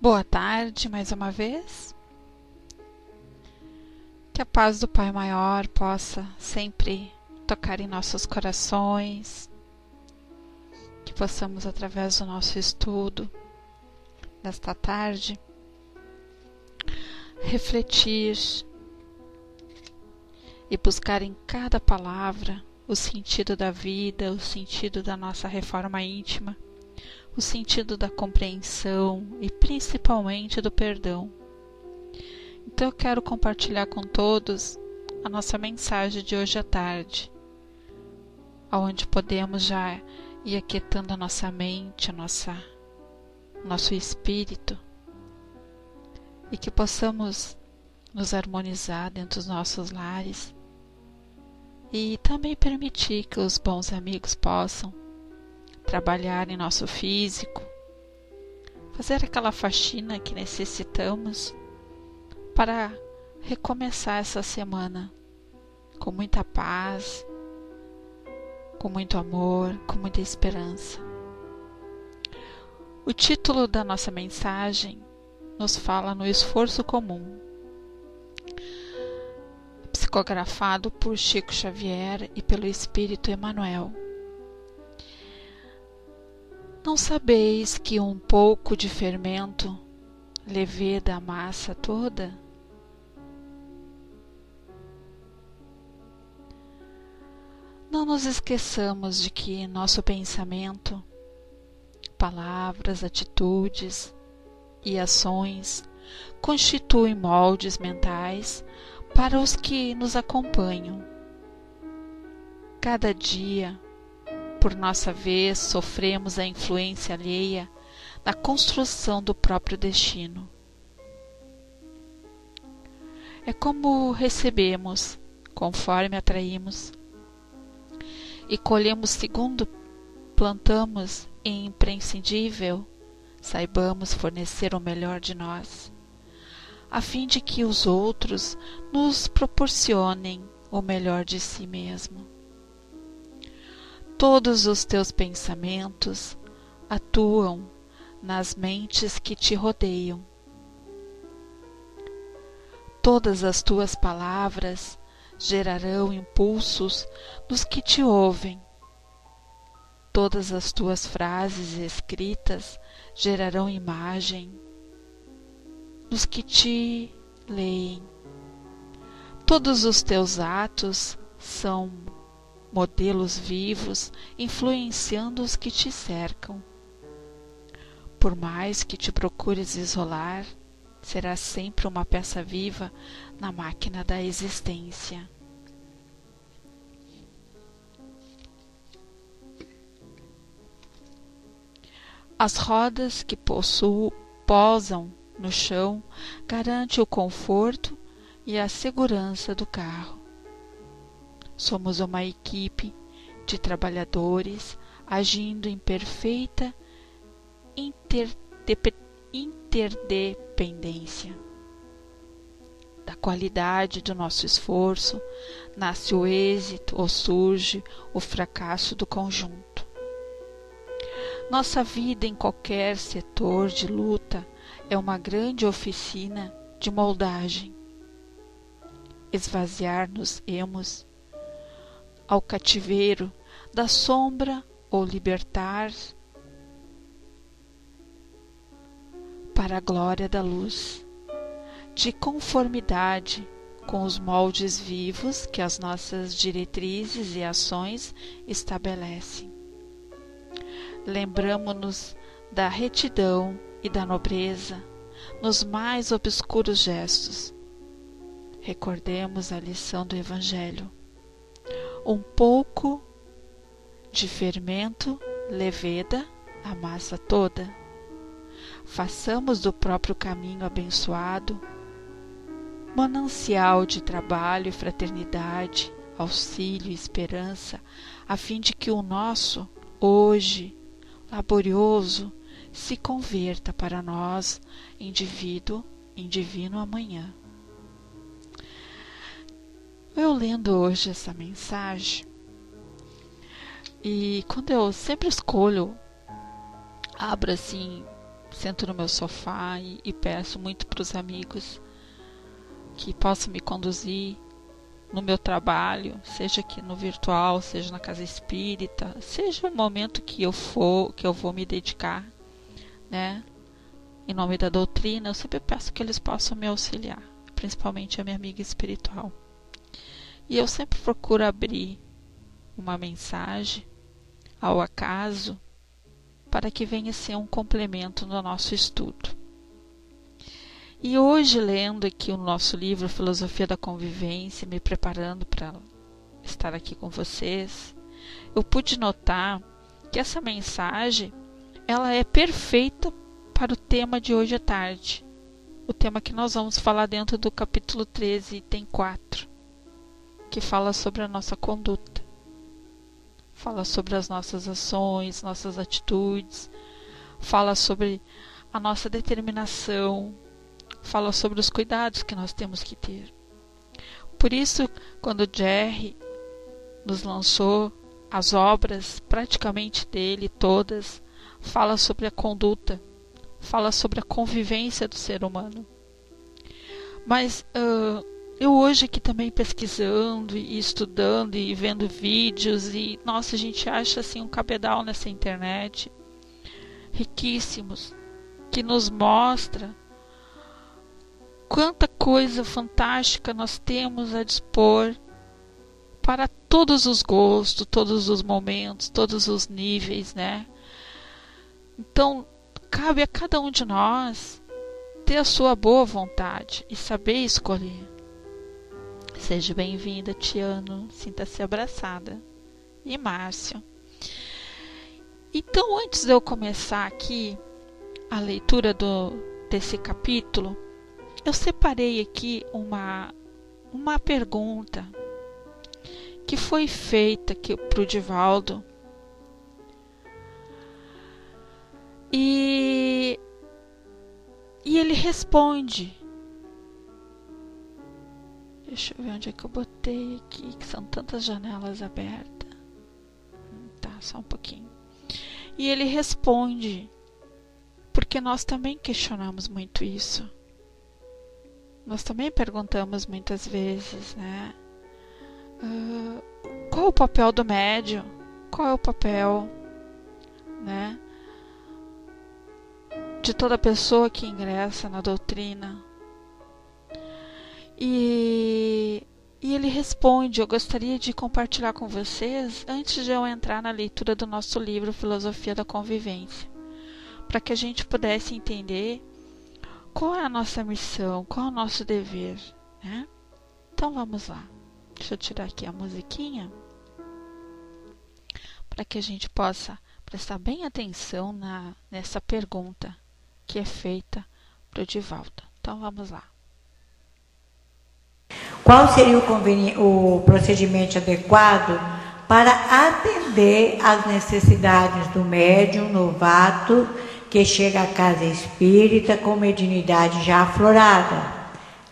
Boa tarde, mais uma vez. Que a paz do Pai Maior possa sempre tocar em nossos corações, que possamos, através do nosso estudo desta tarde, refletir e buscar em cada palavra o sentido da vida, o sentido da nossa reforma íntima, o sentido da compreensão e principalmente do perdão. Então eu quero compartilhar com todos a nossa mensagem de hoje à tarde, onde podemos já ir aquietando a nossa mente, nosso espírito, e que possamos nos harmonizar dentro dos nossos lares e também permitir que os bons amigos possam trabalhar em nosso físico, fazer aquela faxina que necessitamos para recomeçar essa semana com muita paz, com muito amor, com muita esperança. O título da nossa mensagem nos fala no esforço comum, psicografado por Chico Xavier e pelo Espírito Emmanuel. Não sabeis que um pouco de fermento leveda a massa toda? Não nos esqueçamos de que nosso pensamento, palavras, atitudes e ações constituem moldes mentais para os que nos acompanham. Cada dia, por nossa vez, sofremos a influência alheia na construção do próprio destino. É como recebemos, conforme atraímos, e colhemos segundo plantamos, e imprescindível, saibamos fornecer o melhor de nós, a fim de que os outros nos proporcionem o melhor de si mesmo. Todos os teus pensamentos atuam nas mentes que te rodeiam. Todas as tuas palavras gerarão impulsos nos que te ouvem. Todas as tuas frases escritas gerarão imagem nos que te leem. Todos os teus atos são modelos vivos influenciando os que te cercam. Por mais que te procures isolar, serás sempre uma peça viva na máquina da existência. As rodas que posam no chão garantem o conforto e a segurança do carro. Somos uma equipe de trabalhadores agindo em perfeita interdependência. Da qualidade do nosso esforço nasce o êxito ou surge o fracasso do conjunto. Nossa vida em qualquer setor de luta é uma grande oficina de moldagem. Esvaziar-nos-emos ao cativeiro da sombra ou libertar para a glória da luz, de conformidade com os moldes vivos que as nossas diretrizes e ações estabelecem. Lembramo-nos da retidão e da nobreza nos mais obscuros gestos. Recordemos a lição do Evangelho. Um pouco de fermento leveda a massa toda. Façamos do próprio caminho abençoado manancial de trabalho e fraternidade, auxílio e esperança, a fim de que o nosso hoje laborioso se converta para nós indivíduo em divino amanhã. Eu lendo hoje essa mensagem, e quando eu sempre escolho, abro assim sento no meu sofá e peço muito para os amigos que possam me conduzir no meu trabalho, seja aqui no virtual, seja na casa espírita, seja o momento que eu vou me dedicar, né? Em nome da doutrina, eu sempre peço que eles possam me auxiliar, principalmente a minha amiga espiritual. E eu sempre procuro abrir uma mensagem ao acaso para que venha ser um complemento no nosso estudo. E hoje, lendo aqui o nosso livro Filosofia da Convivência, me preparando para estar aqui com vocês, eu pude notar que essa mensagem ela é perfeita para o tema de hoje à tarde, o tema que nós vamos falar dentro do capítulo 13, item 4, que fala sobre a nossa conduta, fala sobre as nossas ações, nossas atitudes, fala sobre a nossa determinação, fala sobre os cuidados que nós temos que ter. Por isso, quando Jerry nos lançou as obras, praticamente dele todas, fala sobre a conduta, fala sobre a convivência do ser humano. Mas eu hoje aqui também pesquisando e estudando e vendo vídeos e, nossa, a gente acha assim um cabedal nessa internet, riquíssimos, que nos mostra quanta coisa fantástica nós temos a dispor para todos os gostos, todos os momentos, todos os níveis, né? Então, cabe a cada um de nós ter a sua boa vontade e saber escolher. Seja bem-vinda, Tiano, sinta-se abraçada. E Márcio. Então, antes de eu começar aqui a leitura desse capítulo, eu separei aqui uma pergunta que foi feita para o Divaldo. E ele responde. Deixa eu ver onde é que eu botei aqui, que são tantas janelas abertas. Tá, só um pouquinho. E ele responde, porque nós também questionamos muito isso. Nós também perguntamos muitas vezes, né? Qual é o papel do médium? Qual é o papel, né, de toda pessoa que ingressa na doutrina? E ele responde, eu gostaria de compartilhar com vocês antes de eu entrar na leitura do nosso livro Filosofia da Convivência, para que a gente pudesse entender qual é a nossa missão, qual é o nosso dever, né? Então vamos lá. Deixa eu tirar aqui a musiquinha para que a gente possa prestar bem atenção nessa pergunta que é feita para o Divaldo. Então vamos lá. Qual seria o procedimento adequado para atender às necessidades do médium novato que chega à casa espírita com mediunidade já aflorada?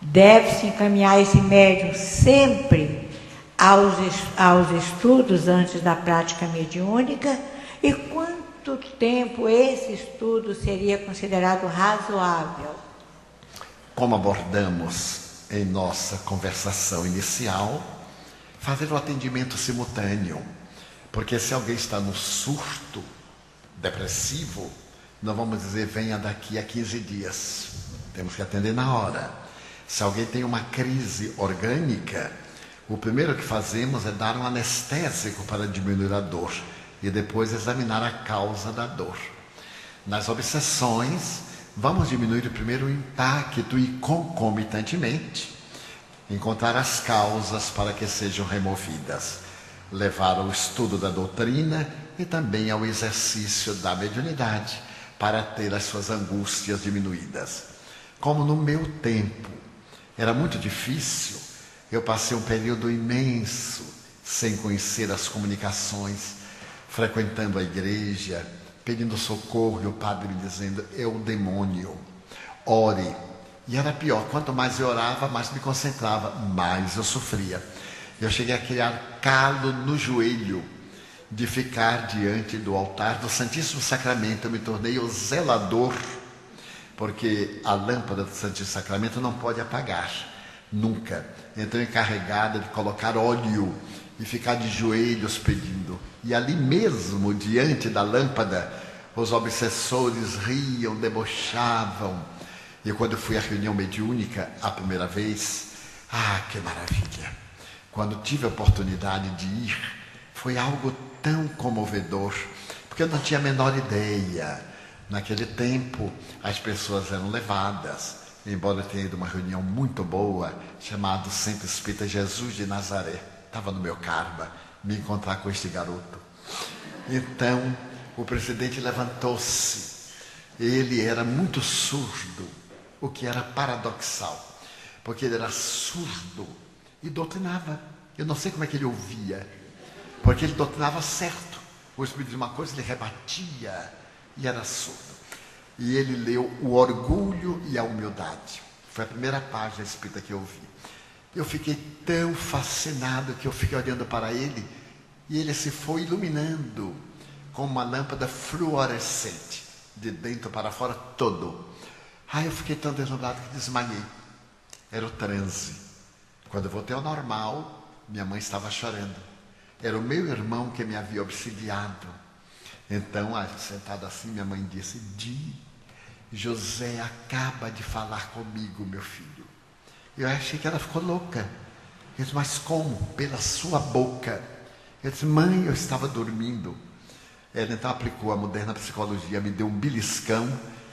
Deve-se encaminhar esse médium sempre aos estudos antes da prática mediúnica? E quanto tempo esse estudo seria considerado razoável? Como abordamos em nossa conversação inicial, fazer o atendimento simultâneo, porque se alguém está no surto depressivo, não vamos dizer venha daqui a 15 dias, temos que atender na hora. Se alguém tem uma crise orgânica, o primeiro que fazemos é dar um anestésico para diminuir a dor e depois examinar a causa da dor. Nas obsessões, vamos diminuir primeiro o impacto e concomitantemente encontrar as causas para que sejam removidas, levar ao estudo da doutrina e também ao exercício da mediunidade para ter as suas angústias diminuídas. Como no meu tempo era muito difícil, eu passei um período imenso sem conhecer as comunicações, frequentando a igreja, pedindo socorro e o padre me dizendo, é o demônio, ore. E era pior, quanto mais eu orava, mais me concentrava, mais eu sofria. Eu cheguei a criar calo no joelho de ficar diante do altar do Santíssimo Sacramento. Eu me tornei o zelador porque a lâmpada do Santíssimo Sacramento não pode apagar, nunca. Então é encarregada de colocar óleo e ficar de joelhos pedindo. E ali mesmo, diante da lâmpada, os obsessores riam, debochavam. E quando eu fui à reunião mediúnica a primeira vez, que maravilha! Quando tive a oportunidade de ir, foi algo tão comovedor, porque eu não tinha a menor ideia. Naquele tempo, as pessoas eram levadas, embora eu tenha ido a uma reunião muito boa, chamada Centro Espírita Jesus de Nazaré. Estava no meu karma, me encontrar com este garoto. Então, o presidente levantou-se. Ele era muito surdo, o que era paradoxal, porque ele era surdo e doutrinava. Eu não sei como é que ele ouvia, porque ele doutrinava certo. O Espírito dizia uma coisa, ele rebatia, e era surdo. E ele leu O Orgulho e a Humildade. Foi a primeira página espírita que eu vi. Eu fiquei tão fascinado que eu fiquei olhando para ele, e ele se foi iluminando com uma lâmpada fluorescente, de dentro para fora todo. Eu fiquei tão deslumbrado que desmaiei. Era o transe. Quando eu voltei ao normal, minha mãe estava chorando. Era o meu irmão que me havia obsidiado. Então, sentado assim, minha mãe disse: José acaba de falar comigo, meu filho. Eu achei que ela ficou louca. Eu disse: mas como? Pela sua boca. Eu disse: mãe, eu estava dormindo. Ela então aplicou a moderna psicologia, me deu um beliscão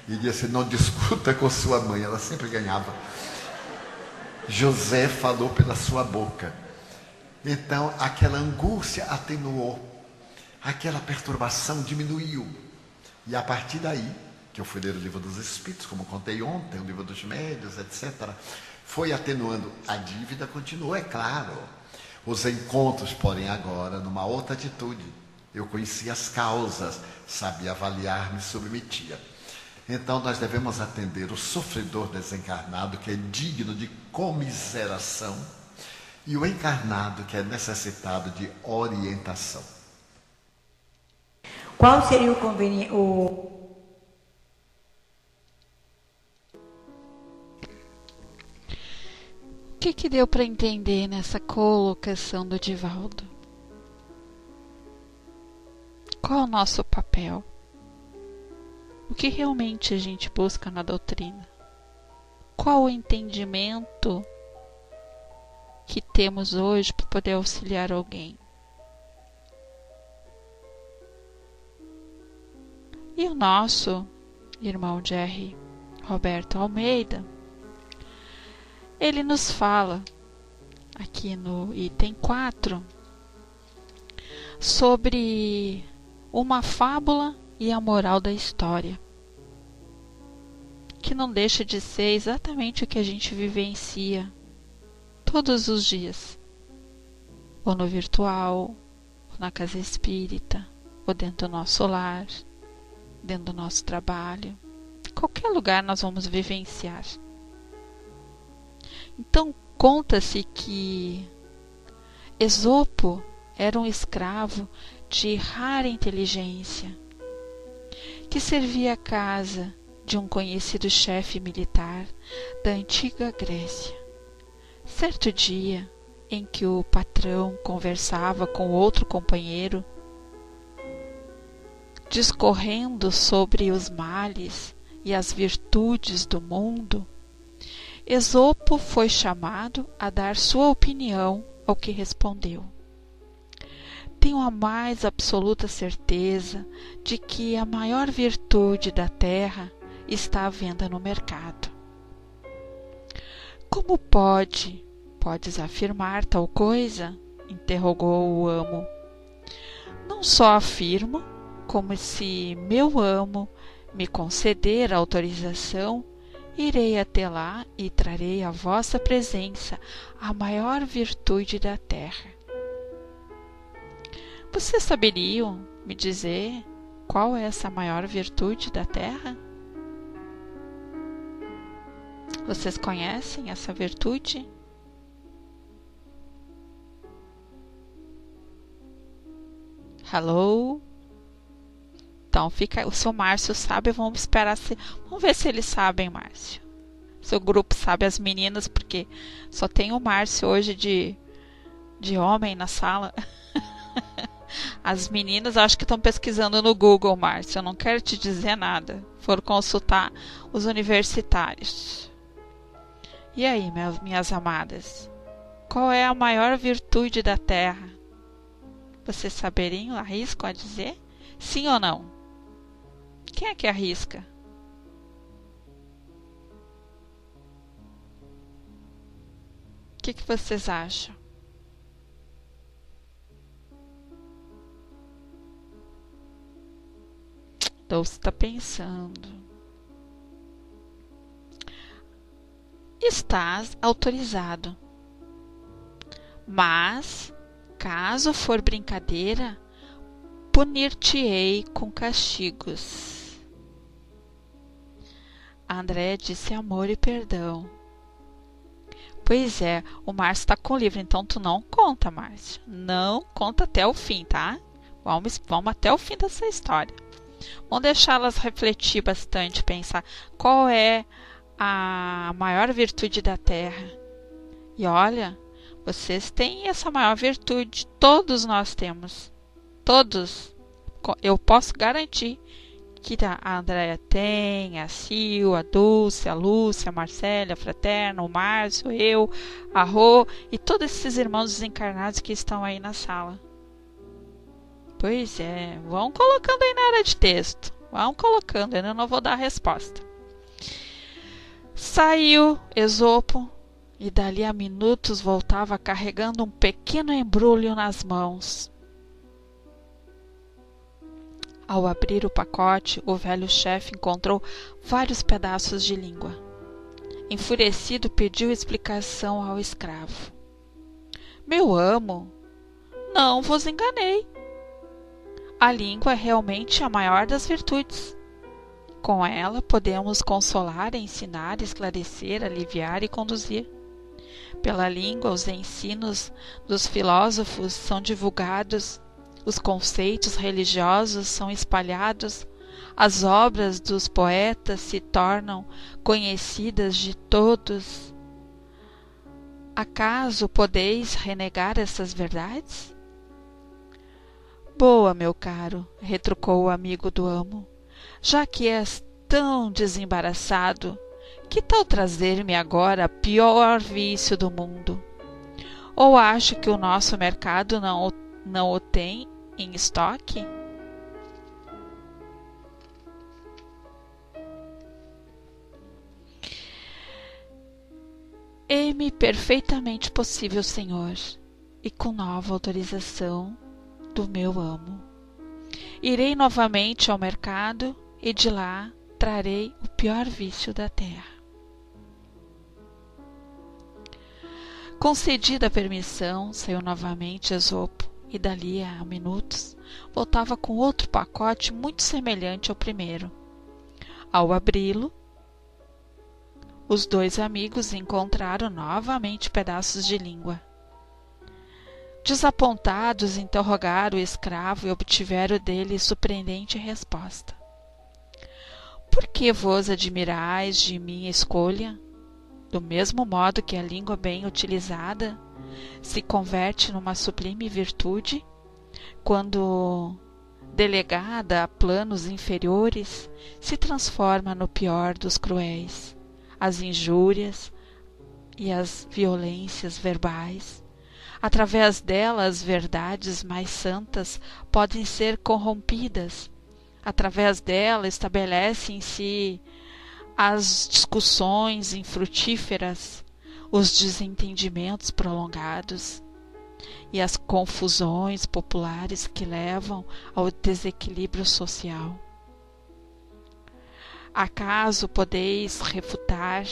e disse: não discuta com sua mãe, ela sempre ganhava. José falou pela sua boca. Então aquela angústia atenuou, aquela perturbação diminuiu. E a partir daí, que eu fui ler o Livro dos Espíritos, como contei ontem, o Livro dos Médiuns, etc., foi atenuando. A dívida continuou, é claro. Os encontros, porém, agora, numa outra atitude. Eu conhecia as causas, sabia avaliar, me submetia. Então, nós devemos atender o sofredor desencarnado, que é digno de comiseração, e o encarnado, que é necessitado de orientação. Qual seria o conveniente? O que deu para entender nessa colocação do Divaldo? Qual é o nosso papel? O que realmente a gente busca na doutrina? Qual o entendimento que temos hoje para poder auxiliar alguém? E o nosso irmão Jerry Roberto Almeida, ele nos fala aqui no item 4 sobre uma fábula e a moral da história, que não deixa de ser exatamente o que a gente vivencia todos os dias, ou no virtual, ou na casa espírita, ou dentro do nosso lar, dentro do nosso trabalho. Qualquer lugar nós vamos vivenciar. Então, conta-se que Esopo era um escravo de rara inteligência, que servia a casa de um conhecido chefe militar da antiga Grécia. Certo dia, em que o patrão conversava com outro companheiro, discorrendo sobre os males e as virtudes do mundo, Esopo foi chamado a dar sua opinião, ao que respondeu: tenho a mais absoluta certeza de que a maior virtude da terra está à venda no mercado. Como podes afirmar tal coisa? Interrogou o amo. Não só afirmo, como se meu amo me conceder a autorização, irei até lá e trarei à vossa presença a maior virtude da terra. Vocês saberiam me dizer qual é essa maior virtude da terra? Vocês conhecem essa virtude? Hello? Então, o seu Márcio sabe, vamos Vamos ver se eles sabem, Márcio. Seu grupo sabe, as meninas, porque só tem o Márcio hoje de homem na sala. As meninas acho que estão pesquisando no Google, Márcio. Eu não quero te dizer nada. Foram consultar os universitários. E aí, minhas amadas? Qual é a maior virtude da Terra? Vocês saberiam, arriscam a dizer? Sim ou não? Quem é que arrisca? O que vocês acham? Dulce está pensando. Estás autorizado. Mas, caso for brincadeira, punir-te-ei com castigos. André disse amor e perdão. Pois é, o Márcio está com o livro, então tu não conta, Márcio. Não conta até o fim, tá? Vamos até o fim dessa história. Vamos deixá-las refletir bastante, pensar qual é a maior virtude da Terra. E olha, vocês têm essa maior virtude, todos nós temos. Todos. Eu posso garantir que a Andréia tem, a Sil, a Dulce, a Lúcia, a Marcélia, a Fraterna, o Márcio, eu, a Rô e todos esses irmãos desencarnados que estão aí na sala. Pois é, vão colocando aí na área de texto. Vão colocando, ainda não vou dar a resposta. Saiu Esopo e dali a minutos voltava carregando um pequeno embrulho nas mãos. Ao abrir o pacote, o velho chefe encontrou vários pedaços de língua. Enfurecido, pediu explicação ao escravo. Meu amo, não vos enganei. A língua é realmente a maior das virtudes. Com ela podemos consolar, ensinar, esclarecer, aliviar e conduzir. Pela língua, os ensinos dos filósofos são divulgados, os conceitos religiosos são espalhados, as obras dos poetas se tornam conhecidas de todos. Acaso podeis renegar essas verdades? Boa, meu caro, retrucou o amigo do amo. Já que és tão desembaraçado, que tal trazer-me agora o pior vício do mundo? Ou acha que o nosso mercado não o tem em estoque? É-me perfeitamente possível, senhor, e com nova autorização do meu amo. Irei novamente ao mercado e de lá trarei o pior vício da terra. Concedida a permissão, saiu novamente Esopo e dali a minutos voltava com outro pacote muito semelhante ao primeiro. Ao abri-lo, os dois amigos encontraram novamente pedaços de língua. Desapontados, interrogaram o escravo e obtiveram dele surpreendente resposta. Por que vos admirais de minha escolha? Do mesmo modo que a língua bem utilizada se converte numa sublime virtude, quando delegada a planos inferiores, se transforma no pior dos cruéis. As injúrias e as violências verbais. Através dela, as verdades mais santas podem ser corrompidas. Através dela, estabelecem-se as discussões infrutíferas, os desentendimentos prolongados e as confusões populares que levam ao desequilíbrio social. Acaso podeis refutar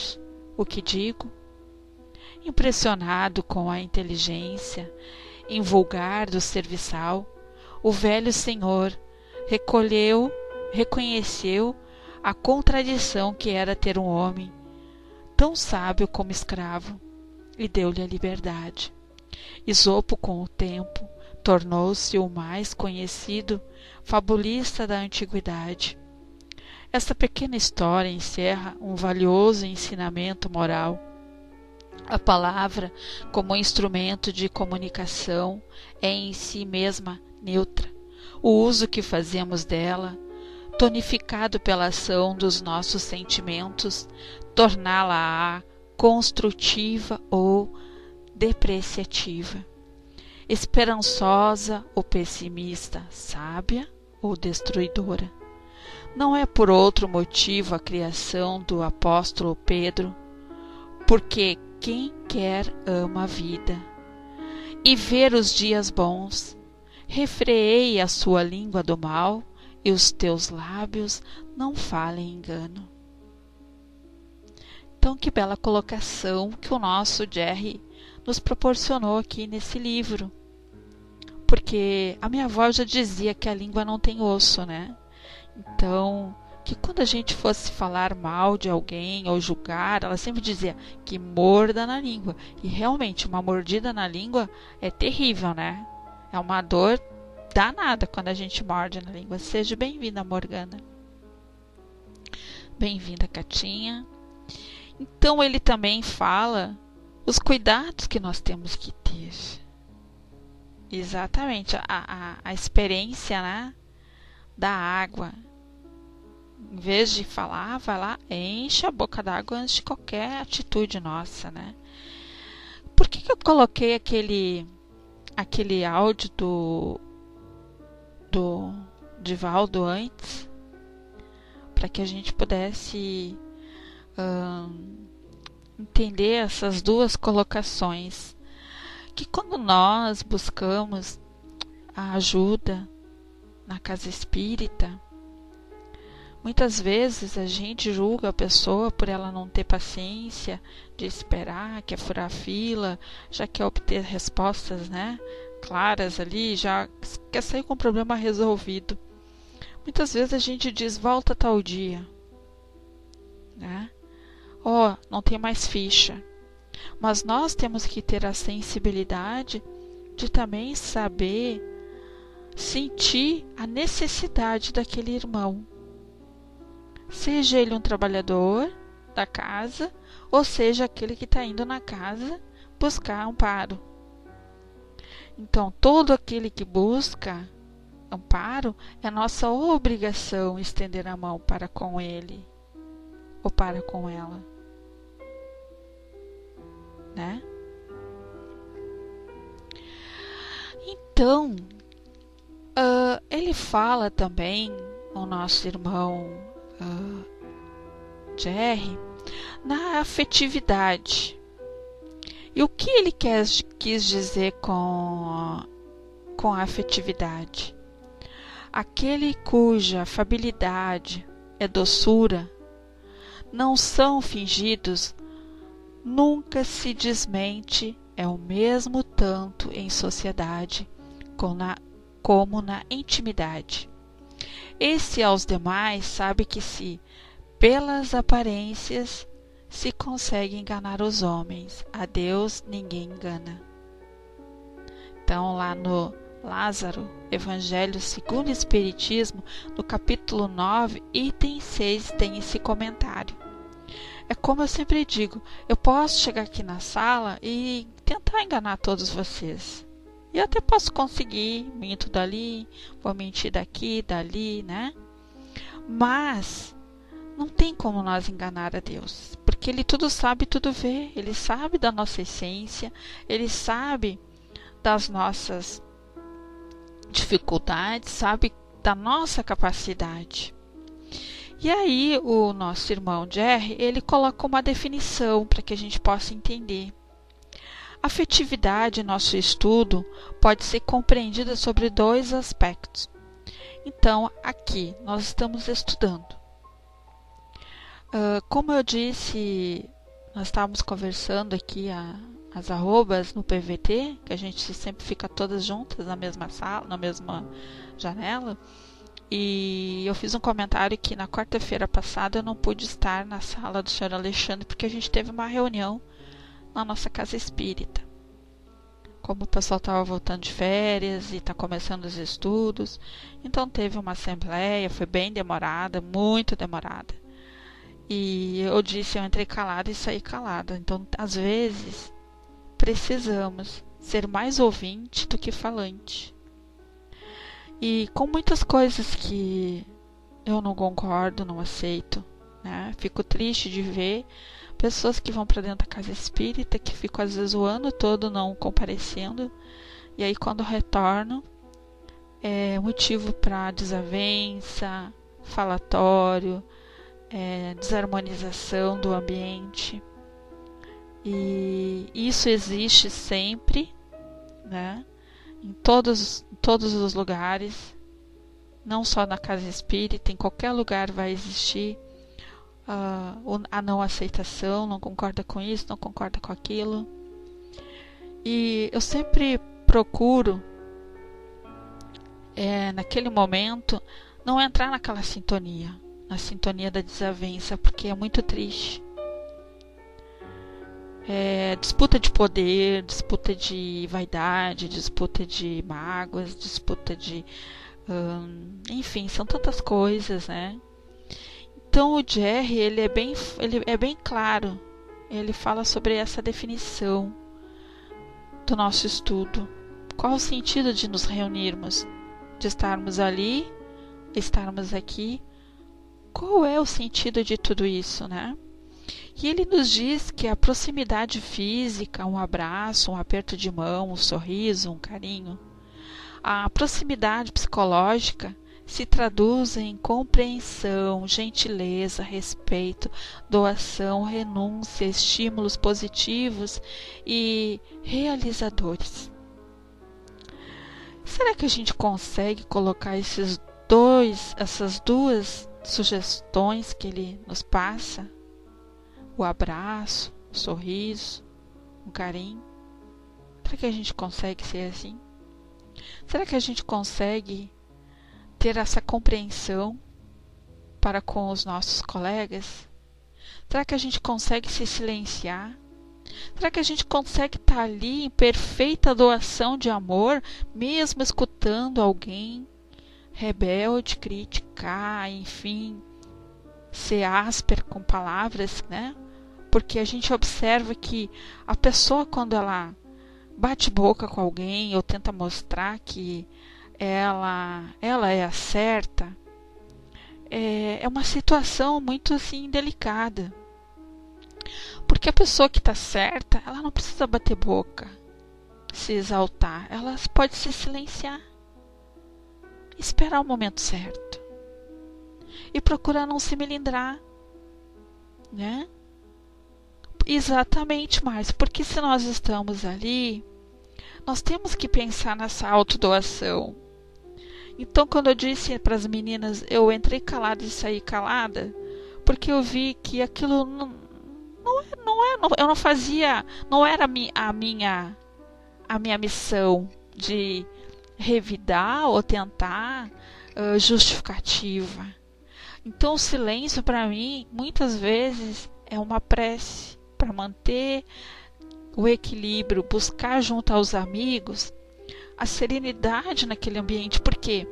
o que digo? Impressionado com a inteligência invulgar do serviçal, o velho senhor reconheceu a contradição que era ter um homem tão sábio como escravo e deu-lhe a liberdade. Esopo, com o tempo, tornou-se o mais conhecido fabulista da antiguidade. Esta pequena história encerra um valioso ensinamento moral. A palavra, como instrumento de comunicação, é em si mesma neutra. O uso que fazemos dela, tonificado pela ação dos nossos sentimentos, torná-la-á construtiva ou depreciativa, esperançosa ou pessimista, sábia ou destruidora. Não é por outro motivo a criação do apóstolo Pedro, porque quem quer ama a vida e ver os dias bons. Refreei a sua língua do mal e os teus lábios não falem engano. Então, que bela colocação que o nosso Jerry nos proporcionou aqui nesse livro. Porque a minha avó já dizia que a língua não tem osso, né? Então, que quando a gente fosse falar mal de alguém ou julgar, ela sempre dizia que morda na língua. E realmente, uma mordida na língua é terrível, né? É uma dor danada quando a gente morde na língua. Seja bem-vinda, Morgana. Bem-vinda, Catinha. Então, ele também fala os cuidados que nós temos que ter. Exatamente, a experiência, né, da água. Em vez de falar, vai lá, enche a boca d'água antes de qualquer atitude nossa, né? Por que eu coloquei aquele áudio do Divaldo antes? Para que a gente pudesse entender essas duas colocações. Que quando nós buscamos a ajuda na casa espírita, muitas vezes a gente julga a pessoa por ela não ter paciência de esperar, quer furar a fila, já quer obter respostas, né, claras ali, já quer sair com o problema resolvido. Muitas vezes a gente diz, volta tal dia, né? Não tem mais ficha. Mas nós temos que ter a sensibilidade de também saber sentir a necessidade daquele irmão. Seja ele um trabalhador da casa, ou seja aquele que está indo na casa buscar amparo. Então, todo aquele que busca amparo, é nossa obrigação estender a mão para com ele ou para com ela. Né? Então, ele fala também, o nosso irmão Jerry, na afetividade. E o que ele quis dizer com a afetividade? Aquele cuja afabilidade é doçura, não são fingidos, nunca se desmente, é o mesmo tanto em sociedade como na intimidade. Esse aos demais sabe que se, pelas aparências, se consegue enganar os homens, a Deus ninguém engana. Então, lá no Lázaro, Evangelho segundo o Espiritismo, no capítulo 9, item 6, tem esse comentário. É como eu sempre digo, eu posso chegar aqui na sala e tentar enganar todos vocês. E até posso conseguir, minto dali, vou mentir daqui, dali, né? Mas não tem como nós enganar a Deus, porque Ele tudo sabe, tudo vê. Ele sabe da nossa essência, Ele sabe das nossas dificuldades, sabe da nossa capacidade. E aí o nosso irmão Jerry, ele coloca uma definição para que a gente possa entender. Afetividade, nosso estudo, pode ser compreendida sobre dois aspectos. Então, aqui, nós estamos estudando. Como eu disse, nós estávamos conversando aqui as arrobas no PVT, que a gente sempre fica todas juntas na mesma sala, na mesma janela. E eu fiz um comentário que na quarta-feira passada eu não pude estar na sala do Sr. Alexandre porque a gente teve uma reunião na nossa casa espírita como o pessoal estava voltando de férias e está começando os estudos, então teve uma assembleia, foi bem demorada, muito demorada. E eu entrei calada e saí calada. Então, às vezes, precisamos ser mais ouvinte do que falante. E com muitas coisas que eu não concordo, não aceito, né? Fico triste de ver pessoas que vão para dentro da casa espírita, que ficam às vezes o ano todo não comparecendo, e aí quando retornam é motivo para desavença, falatório, desarmonização do ambiente. E isso existe sempre, né? Em todos os lugares, não só na casa espírita, em qualquer lugar vai existir a não aceitação, não concorda com isso, não concorda com aquilo. E eu sempre procuro, naquele momento, não entrar naquela sintonia, na sintonia da desavença, porque é muito triste. Disputa de poder, disputa de vaidade, disputa de mágoas, disputa de... enfim, são tantas coisas, né? Então o Jerry, ele é bem claro. Ele fala sobre essa definição do nosso estudo. Qual o sentido de nos reunirmos? De estarmos ali, estarmos aqui? Qual é o sentido de tudo isso, né? E ele nos diz que a proximidade física, um abraço, um aperto de mão, um sorriso, um carinho, a proximidade psicológica se traduz em compreensão, gentileza, respeito, doação, renúncia, estímulos positivos e realizadores. Será que a gente consegue colocar essas duas sugestões que ele nos passa? O abraço, o sorriso, o carinho. Será que a gente consegue ser assim? Será que a gente consegue ter essa compreensão para com os nossos colegas? Será que a gente consegue se silenciar? Será que a gente consegue estar ali em perfeita doação de amor, mesmo escutando alguém rebelde, criticar, enfim, ser áspero com palavras, né? Porque a gente observa que a pessoa, quando ela bate boca com alguém ou tenta mostrar que ela é a certa, é uma situação muito assim delicada. Porque a pessoa que está certa, ela não precisa bater boca, se exaltar, ela pode se silenciar, esperar o momento certo e procurar não se melindrar, né? Exatamente, Márcio, porque se nós estamos ali, nós temos que pensar nessa autodoação. Então, quando eu disse para as meninas, eu entrei calada e saí calada, porque eu vi que aquilo eu não fazia, não era a minha missão de revidar ou tentar justificativa. Então, o silêncio para mim, muitas vezes, é uma prece para manter o equilíbrio, buscar junto aos amigos a serenidade naquele ambiente, porque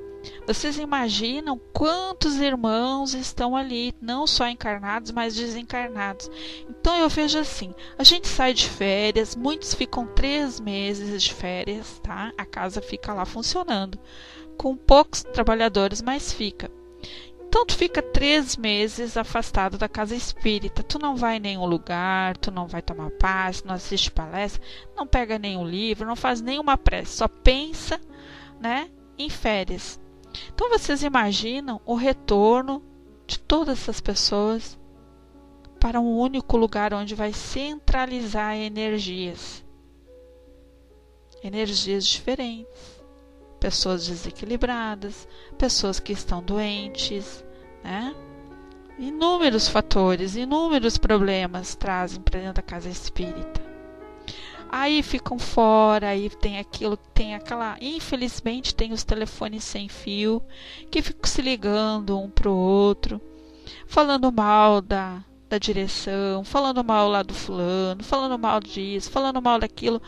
vocês imaginam quantos irmãos estão ali, não só encarnados, mas desencarnados. Então eu vejo assim, a gente sai de férias, muitos ficam 3 meses de férias, tá? A casa fica lá funcionando, com poucos trabalhadores, mas fica. Então tu fica 3 meses afastado da casa espírita, tu não vai em nenhum lugar, tu não vai tomar passe, não assiste palestra, não pega nenhum livro, não faz nenhuma prece, só pensa, né, em férias. Então vocês imaginam o retorno de todas essas pessoas para um único lugar onde vai centralizar energias diferentes. Pessoas desequilibradas, pessoas que estão doentes, né? Inúmeros fatores, inúmeros problemas trazem para dentro da casa espírita. Aí ficam fora, aí tem aquilo, tem aquela... Infelizmente tem os telefones sem fio, que ficam se ligando um para o outro, falando mal da da direção, falando mal lá do fulano, falando mal disso, falando mal daquilo.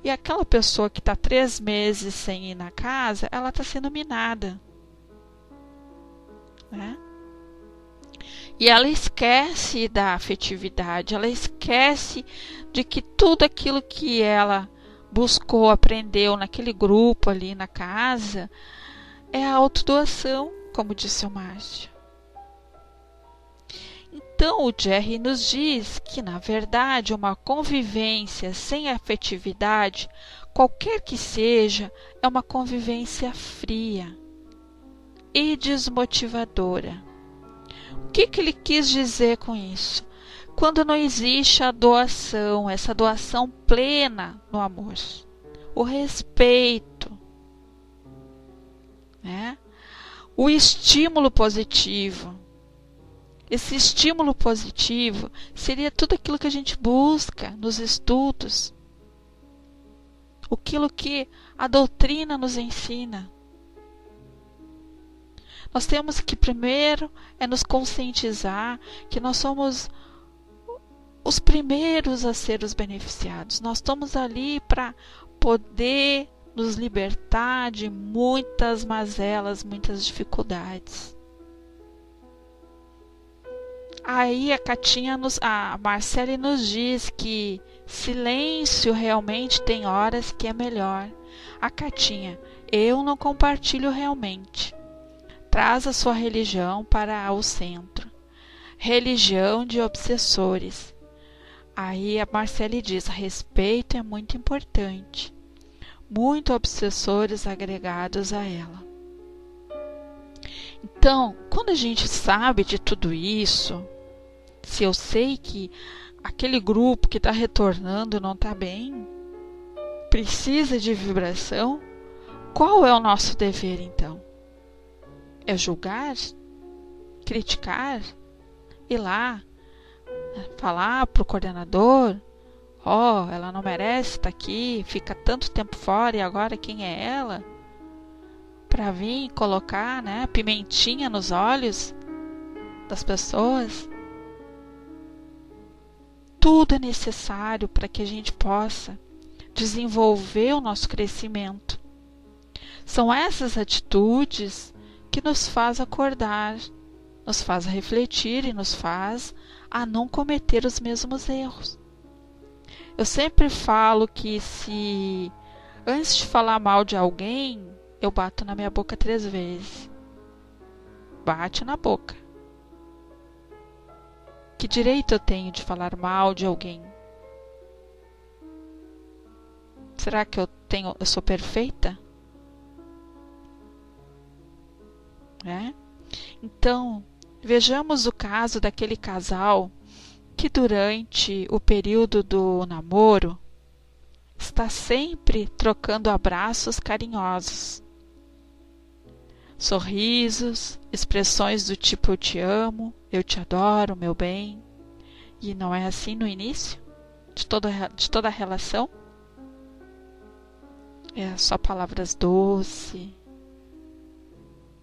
E aquela pessoa que está 3 meses sem ir na casa, ela está sendo minada, né? E ela esquece da afetividade, ela esquece de que tudo aquilo que ela buscou, aprendeu naquele grupo ali na casa, é a autodoação, como disse o Márcio. Então o Jerry nos diz que, na verdade, uma convivência sem afetividade, qualquer que seja, é uma convivência fria e desmotivadora. O que ele quis dizer com isso? Quando não existe a doação, essa doação plena no amor, o respeito, né? O estímulo positivo. Esse estímulo positivo seria tudo aquilo que a gente busca nos estudos, aquilo que a doutrina nos ensina. Nós temos que primeiro nos conscientizar que nós somos os primeiros a ser os beneficiados. Nós estamos ali para poder nos libertar de muitas mazelas, muitas dificuldades. Aí a Marcele nos diz que silêncio realmente tem horas que é melhor. A Catinha, eu não compartilho realmente. Traz a sua religião para o centro. Religião de obsessores. Aí a Marcele diz, respeito é muito importante. Muito obsessores agregados a ela. Então, quando a gente sabe de tudo isso, se eu sei que aquele grupo que está retornando não está bem, precisa de vibração, qual é o nosso dever então? É julgar? Criticar? Ir lá? Falar para o coordenador? Ela não merece estar aqui, fica tanto tempo fora e agora quem é ela? Para vir colocar, né, pimentinha nos olhos das pessoas. Tudo é necessário para que a gente possa desenvolver o nosso crescimento. São essas atitudes que nos faz acordar, nos faz refletir e nos faz a não cometer os mesmos erros. Eu sempre falo que se antes de falar mal de alguém, eu bato na minha boca 3 vezes. Bate na boca. Que direito eu tenho de falar mal de alguém? Será que eu sou perfeita? Então, vejamos o caso daquele casal que durante o período do namoro está sempre trocando abraços carinhosos, sorrisos, expressões do tipo eu te amo, eu te adoro, meu bem. E não é assim no início de toda a relação? É só palavras doces,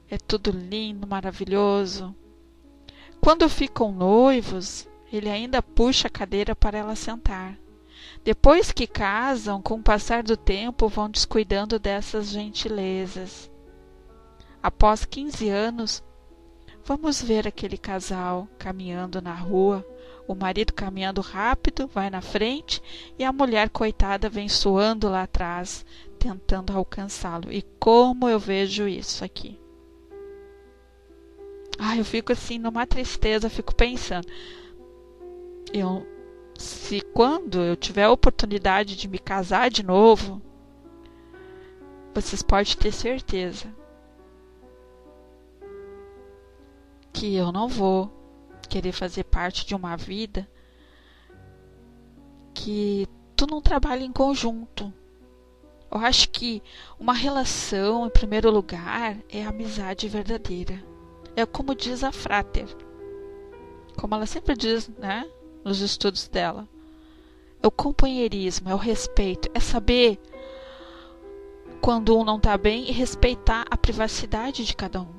é tudo lindo, maravilhoso. Quando ficam noivos, ele ainda puxa a cadeira para ela sentar. Depois que casam, com o passar do tempo, vão descuidando dessas gentilezas. Após 15 anos, vamos ver aquele casal caminhando na rua, o marido caminhando rápido, vai na frente, e a mulher, coitada, vem suando lá atrás, tentando alcançá-lo. E como eu vejo isso aqui. Eu fico assim, numa tristeza, fico pensando. Se quando eu tiver a oportunidade de me casar de novo, vocês podem ter certeza que eu não vou querer fazer parte de uma vida que tu não trabalha em conjunto. Eu acho que uma relação, em primeiro lugar, é a amizade verdadeira. É como diz a Frater, como ela sempre diz, né, nos estudos dela. É o companheirismo, é o respeito, é saber quando um não está bem e respeitar a privacidade de cada um.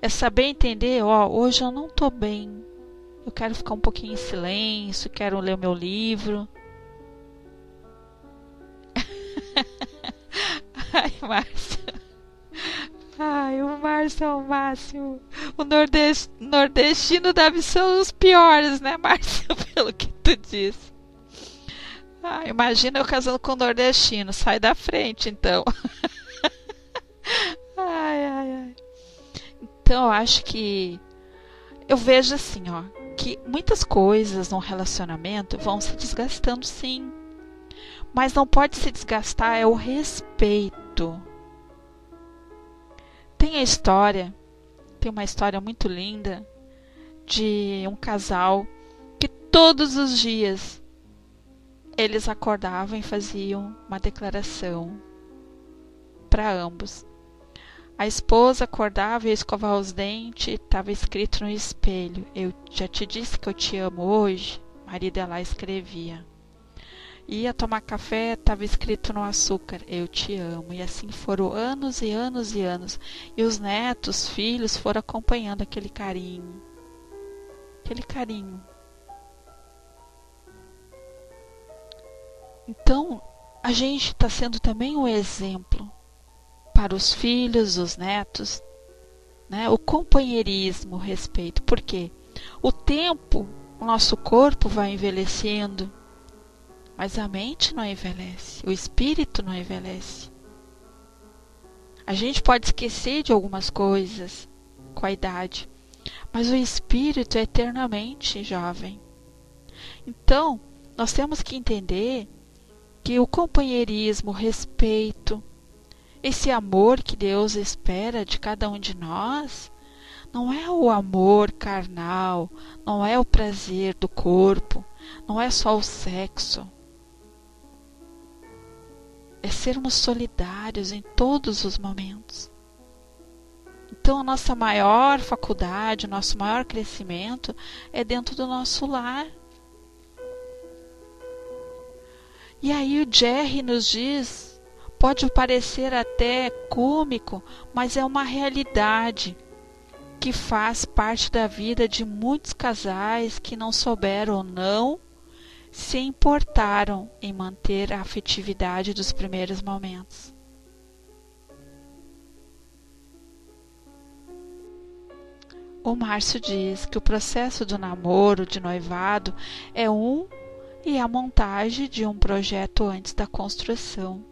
É saber entender, hoje eu não estou bem, Eu quero ficar um pouquinho em silêncio, quero ler o meu livro. Ai, Márcio. Ai, o Márcio é o máximo. O nordestino deve ser os piores, né, Márcio? Pelo que tu disse. Ah, imagina eu casando com um nordestino. Sai da frente, então. Ai, ai, ai. Então, eu acho que... Eu vejo assim, ó, que muitas coisas no relacionamento vão se desgastando, sim. Mas não pode se desgastar é o respeito. Tem uma história muito linda de um casal que todos os dias eles acordavam e faziam uma declaração para ambos. A esposa acordava e ia escovar os dentes e estava escrito no espelho: eu já te disse que eu te amo hoje? O marido ia lá e escrevia. Ia tomar café, estava escrito no açúcar: eu te amo. E assim foram anos e anos e anos. E os netos, filhos, foram acompanhando aquele carinho. Aquele carinho. Então, a gente está sendo também um exemplo para os filhos, os netos, né? O companheirismo, o respeito. Por quê? O tempo, o nosso corpo vai envelhecendo, mas a mente não envelhece, o espírito não envelhece. A gente pode esquecer de algumas coisas com a idade, mas o espírito é eternamente jovem. Então, nós temos que entender que o companheirismo, o respeito, esse amor que Deus espera de cada um de nós, não é o amor carnal, não é o prazer do corpo, não é só o sexo. É sermos solidários em todos os momentos. Então, a nossa maior faculdade, o nosso maior crescimento é dentro do nosso lar. E aí o Jerry nos diz, pode parecer até cômico, mas é uma realidade que faz parte da vida de muitos casais que não souberam ou não se importaram em manter a afetividade dos primeiros momentos. O Márcio diz que o processo do namoro, de noivado, é a montagem de um projeto antes da construção.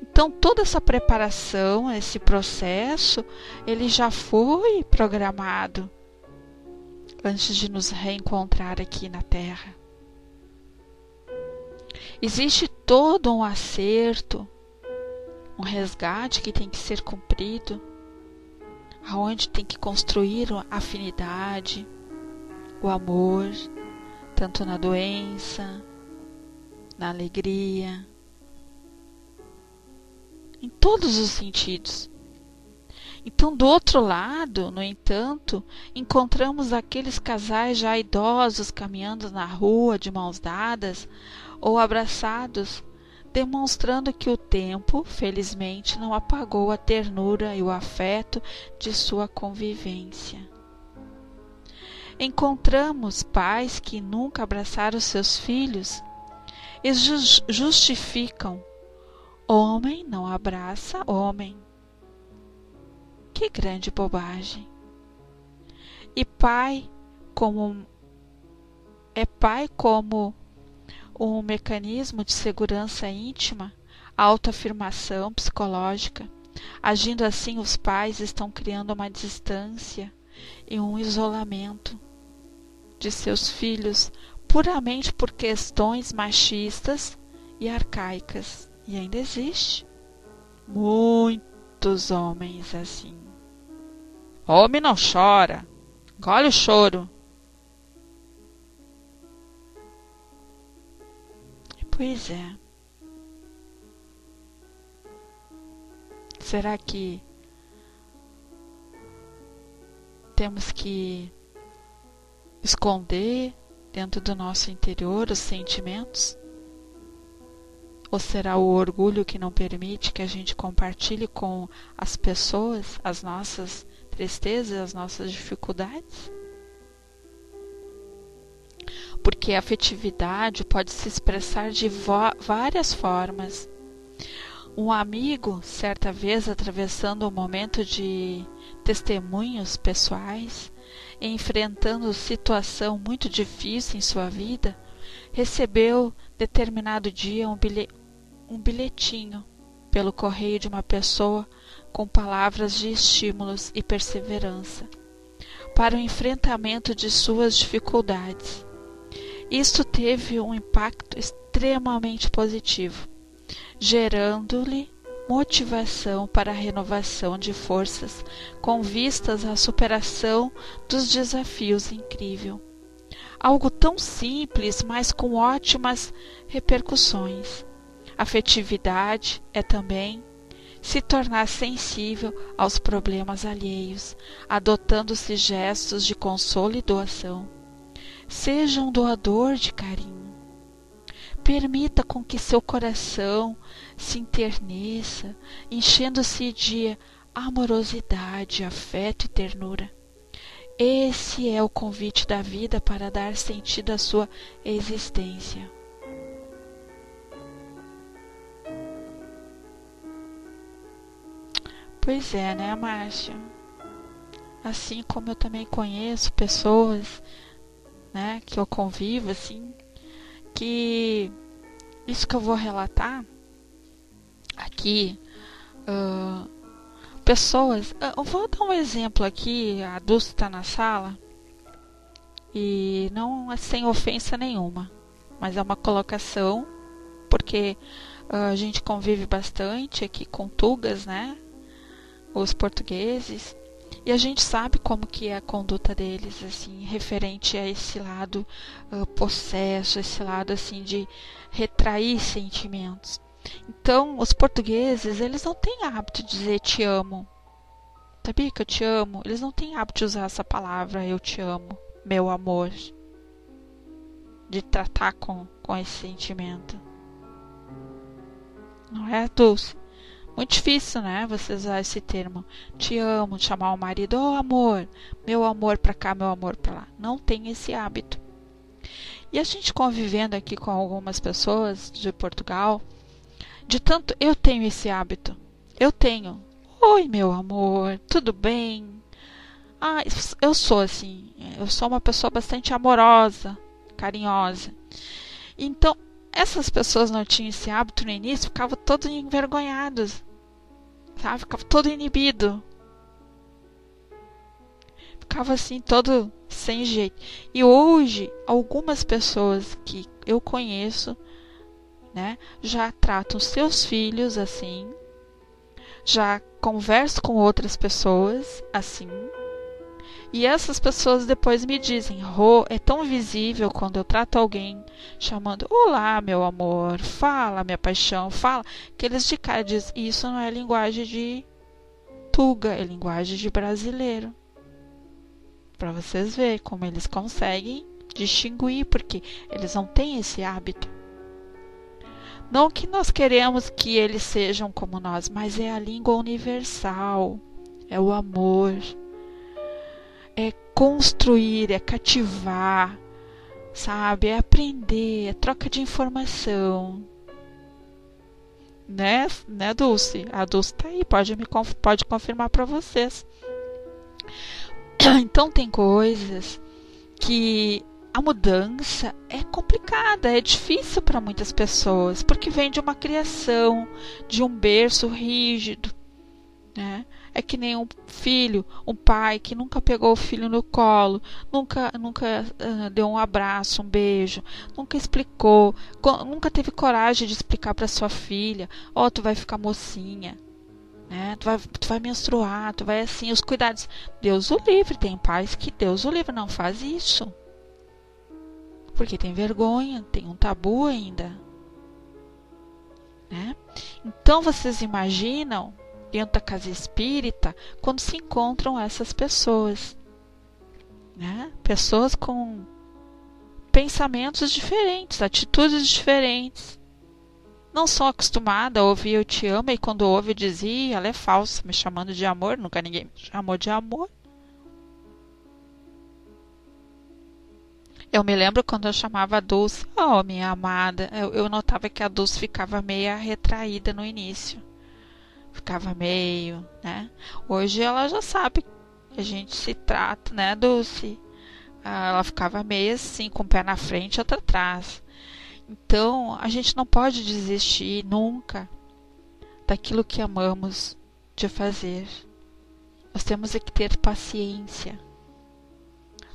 Então, toda essa preparação, esse processo, ele já foi programado antes de nos reencontrar aqui na Terra. Existe todo um acerto, um resgate que tem que ser cumprido, aonde tem que construir a afinidade, o amor, tanto na doença, na alegria, em todos os sentidos. Então, do outro lado, no entanto, encontramos aqueles casais já idosos caminhando na rua de mãos dadas ou abraçados, demonstrando que o tempo, felizmente, não apagou a ternura e o afeto de sua convivência. Encontramos pais que nunca abraçaram seus filhos e justificam: homem não abraça homem. Que grande bobagem! E pai como um mecanismo de segurança íntima, autoafirmação psicológica. Agindo assim, os pais estão criando uma distância e um isolamento de seus filhos puramente por questões machistas e arcaicas. E ainda existe muitos homens assim. Homem não chora, engole o choro. Pois é. Será que temos que esconder dentro do nosso interior os sentimentos? Ou será o orgulho que não permite que a gente compartilhe com as pessoas as nossas tristezas, as nossas dificuldades? porque a afetividade pode se expressar de várias formas. Um amigo, certa vez atravessando um momento de testemunhos pessoais, enfrentando situação muito difícil em sua vida, recebeu determinado dia um bilhetinho pelo correio de uma pessoa com palavras de estímulos e perseverança para o enfrentamento de suas dificuldades. Isto teve um impacto extremamente positivo, gerando-lhe motivação para a renovação de forças com vistas à superação dos desafios incrível. Algo tão simples, mas com ótimas repercussões. Afetividade é também se tornar sensível aos problemas alheios, adotando-se gestos de consolo e doação. Seja um doador de carinho. Permita com que seu coração se enterneça, enchendo-se de amorosidade, afeto e ternura. Esse é o convite da vida para dar sentido à sua existência. Pois é, né, Márcia? Assim como eu também conheço pessoas, né, que eu convivo, assim, que isso que eu vou relatar aqui, pessoas, eu vou dar um exemplo aqui, a Dulce está na sala, e não é sem ofensa nenhuma, mas é uma colocação, porque a gente convive bastante aqui com tugas, né, os portugueses, e a gente sabe como que é a conduta deles, assim, referente a esse lado possesso, esse lado, assim, de retrair sentimentos. Então, os portugueses, eles não têm hábito de dizer te amo. Sabia que eu te amo? Eles não têm hábito de usar essa palavra, eu te amo, meu amor. De tratar com esse sentimento. Não é, Dulce? Muito difícil, né? Você usar esse termo. Te amo, chamar o marido, oh amor, meu amor pra cá, meu amor pra lá. Não tem esse hábito. E a gente convivendo aqui com algumas pessoas de Portugal, de tanto eu tenho esse hábito. Eu tenho. Oi, meu amor, tudo bem? Ah, eu sou assim. Eu sou uma pessoa bastante amorosa, carinhosa. Então, essas pessoas não tinham esse hábito no início, ficavam todos envergonhados, sabe? Ficava todo inibido. Ficava assim, todo sem jeito. E hoje, algumas pessoas que eu conheço, né, já tratam seus filhos assim, já conversam com outras pessoas assim. E essas pessoas depois me dizem, Rô, é tão visível quando eu trato alguém chamando, olá, meu amor, fala, minha paixão, fala, que eles de cara dizem, isso não é linguagem de tuga, é linguagem de brasileiro. Para vocês verem como eles conseguem distinguir, porque eles não têm esse hábito. Não que nós queremos que eles sejam como nós, mas é a língua universal, é o amor. É construir, é cativar, sabe? É aprender, é troca de informação. Né, Dulce? A Dulce tá aí, pode confirmar para vocês. Então tem coisas que a mudança é complicada, é difícil para muitas pessoas, porque vem de uma criação, de um berço rígido, né? É que nem um filho, um pai que nunca pegou o filho no colo, nunca deu um abraço, um beijo, nunca explicou, nunca teve coragem de explicar para sua filha, ó, tu vai ficar mocinha, né? Tu vai menstruar, tu vai assim, os cuidados. Deus o livre, tem pais que Deus o livre, não faz isso. Porque tem vergonha, tem um tabu ainda, né? Então vocês imaginam dentro da casa espírita, quando se encontram essas pessoas, né? Pessoas com pensamentos diferentes, atitudes diferentes, não são acostumadas a ouvir eu te amo, e quando ouve dizia, ela é falsa, me chamando de amor, nunca ninguém me chamou de amor. Eu me lembro quando eu chamava a Dulce, oh, minha amada, eu notava que a Dulce ficava meio retraída no início. Ficava meio, né? Hoje ela já sabe que a gente se trata, né, Dulce? Ela ficava meio assim, com o pé na frente e outro atrás. Então, a gente não pode desistir nunca daquilo que amamos de fazer. Nós temos que ter paciência.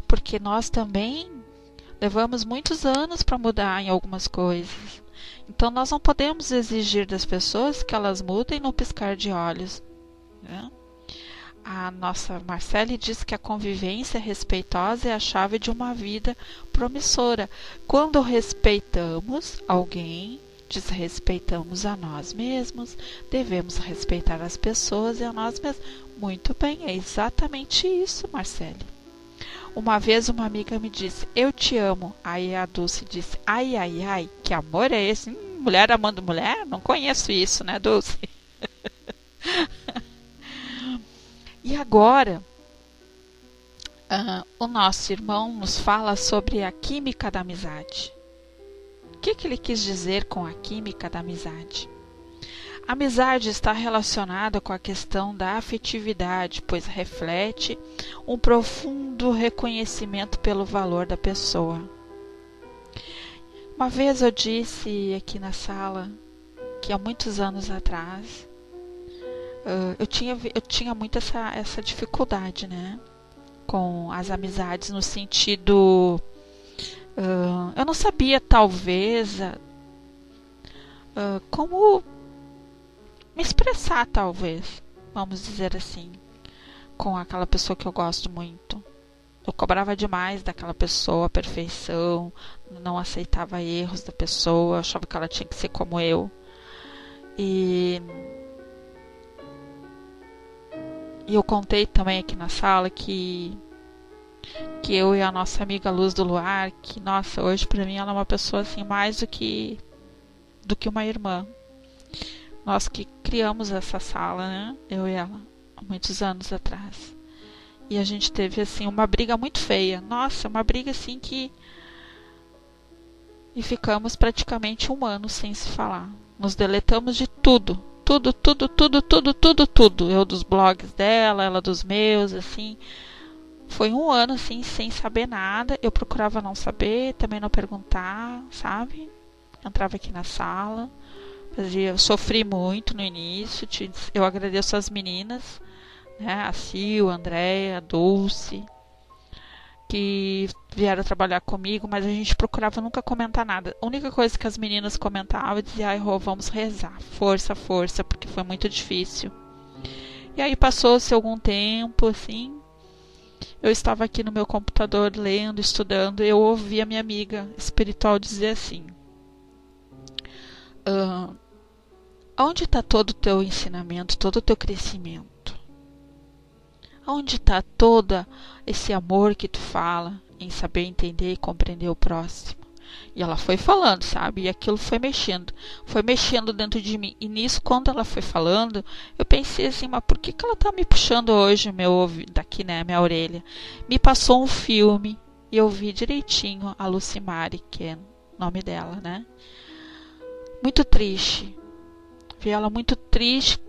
Porque nós também levamos muitos anos para mudar em algumas coisas. Então, nós não podemos exigir das pessoas que elas mudem no piscar de olhos, né? A nossa Marcele diz que a convivência respeitosa é a chave de uma vida promissora. Quando respeitamos alguém, desrespeitamos a nós mesmos, devemos respeitar as pessoas e a nós mesmos. Muito bem, é exatamente isso, Marcele. Uma vez uma amiga me disse, eu te amo. Aí a Dulce disse, ai, ai, ai, que amor é esse? Mulher amando mulher? Não conheço isso, né, Dulce? E agora, o nosso irmão nos fala sobre a química da amizade. O que ele quis dizer com a química da amizade? A amizade está relacionada com a questão da afetividade, pois reflete um profundo reconhecimento pelo valor da pessoa. Uma vez eu disse aqui na sala que há muitos anos atrás eu tinha muito essa dificuldade, né, com as amizades, no sentido, eu não sabia talvez como me expressar, talvez, vamos dizer assim, com aquela pessoa que eu gosto muito. Eu cobrava demais daquela pessoa a perfeição, não aceitava erros da pessoa, achava que ela tinha que ser como eu. E eu contei também aqui na sala que eu e a nossa amiga Luz do Luar, que, nossa, hoje pra mim ela é uma pessoa assim, mais do que uma irmã. Nós que criamos essa sala, né? Eu e ela, há muitos anos atrás. E a gente teve, assim, uma briga muito feia. Nossa, uma briga assim que... E ficamos praticamente 1 ano sem se falar. Nos deletamos de tudo. Tudo. Eu dos blogs dela, ela dos meus, assim. Foi 1 ano, assim, sem saber nada. Eu procurava não saber, também não perguntar, sabe? Entrava aqui na sala. Eu sofri muito no início. Eu agradeço as meninas, né? A Sil, a Andréia, a Dulce, que vieram trabalhar comigo, mas a gente procurava nunca comentar nada. A única coisa que as meninas comentavam, dizia, ai, Rô, vamos rezar, força, porque foi muito difícil. E aí passou-se algum tempo, assim, eu estava aqui no meu computador lendo, estudando, e eu ouvi a minha amiga espiritual dizer assim, onde está todo o teu ensinamento, todo o teu crescimento? Onde está todo esse amor que tu fala em saber entender e compreender o próximo? E ela foi falando, sabe? E aquilo foi mexendo dentro de mim. E nisso, quando ela foi falando, eu pensei assim, mas por que ela tá me puxando hoje meu ouvido, daqui, né, minha orelha? Me passou um filme e eu vi direitinho a Lucimari, que é o nome dela, né? Muito triste. Vi ela muito triste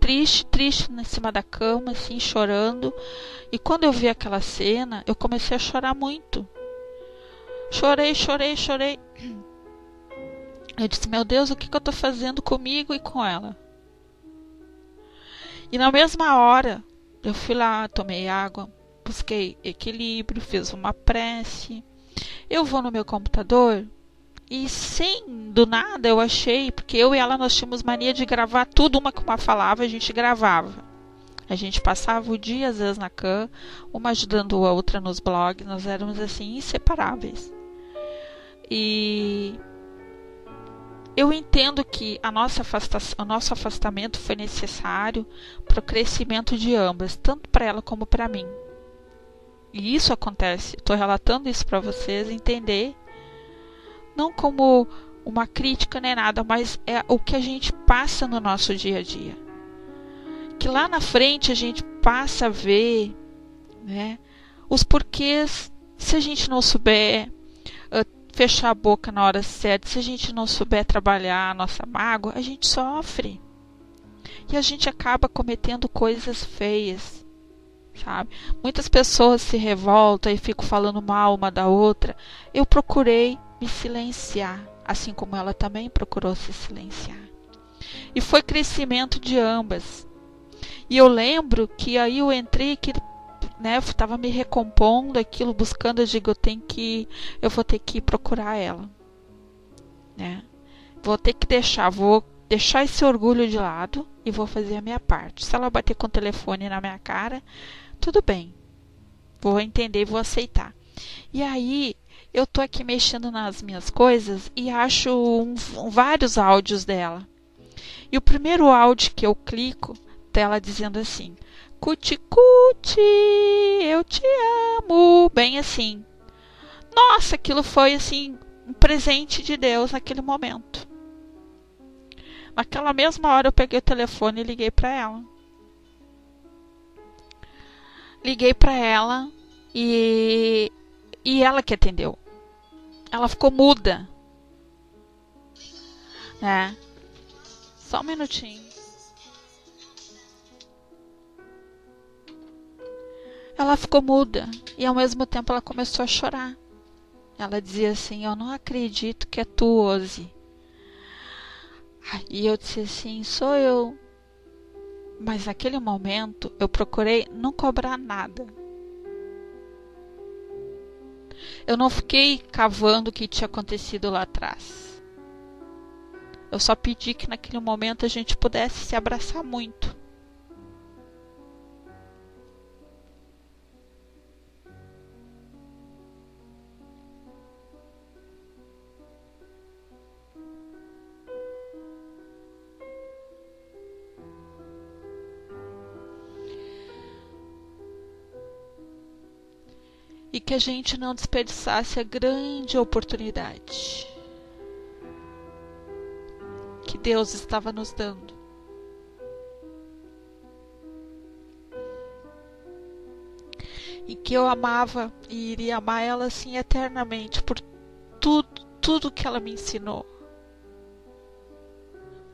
em cima da cama, assim, chorando. E quando eu vi aquela cena, eu comecei a chorar muito. Chorei. Eu disse, meu Deus, o que eu tô fazendo comigo e com ela? E na mesma hora, eu fui lá, tomei água, busquei equilíbrio, fiz uma prece. Eu vou no meu computador... E do nada eu achei, porque eu e ela nós tínhamos mania de gravar tudo, uma que uma falava, a gente gravava. A gente passava o dia, às vezes, na cama, uma ajudando a outra nos blogs, nós éramos assim, inseparáveis. E eu entendo que o nosso afastamento foi necessário para o crescimento de ambas, tanto para ela como para mim. E isso acontece, estou relatando isso para vocês, entender. Não como uma crítica nem nada, mas é o que a gente passa no nosso dia a dia. Que lá na frente a gente passa a ver, né, os porquês, se a gente não souber fechar a boca na hora certa, se a gente não souber trabalhar a nossa mágoa, a gente sofre. E a gente acaba cometendo coisas feias, sabe? Muitas pessoas se revoltam e ficam falando mal uma da outra. Eu procurei me silenciar, assim como ela também procurou se silenciar. E foi crescimento de ambas. E eu lembro que aí eu entrei, que estava me recompondo aquilo, buscando, eu digo, eu vou ter que procurar ela, né? Vou deixar esse orgulho de lado e vou fazer a minha parte. Se ela bater com o telefone na minha cara, tudo bem, vou entender, vou aceitar. E aí eu tô aqui mexendo nas minhas coisas e acho vários áudios dela. E o primeiro áudio que eu clico, dela dizendo assim: cuti-cuti, eu te amo, bem assim. Nossa, aquilo foi assim um presente de Deus naquele momento. Naquela mesma hora eu peguei o telefone e liguei para ela. E ela que atendeu. Ela ficou muda, né? Só um minutinho. Ela ficou muda e ao mesmo tempo ela começou a chorar. Ela dizia assim: eu não acredito que é tu, Ozzy. E eu disse assim: sou eu. Mas naquele momento eu procurei não cobrar nada. Eu não fiquei cavando o que tinha acontecido lá atrás. Eu só pedi que naquele momento a gente pudesse se abraçar muito. E que a gente não desperdiçasse a grande oportunidade que Deus estava nos dando. E que eu amava e iria amar ela assim eternamente por tudo que ela me ensinou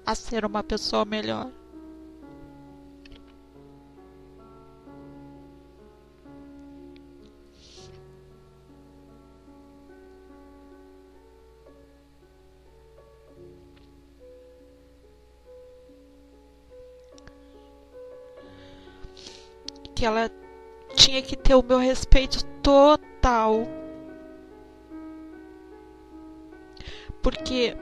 a ser uma pessoa melhor. Que ela tinha que ter o meu respeito total. Porque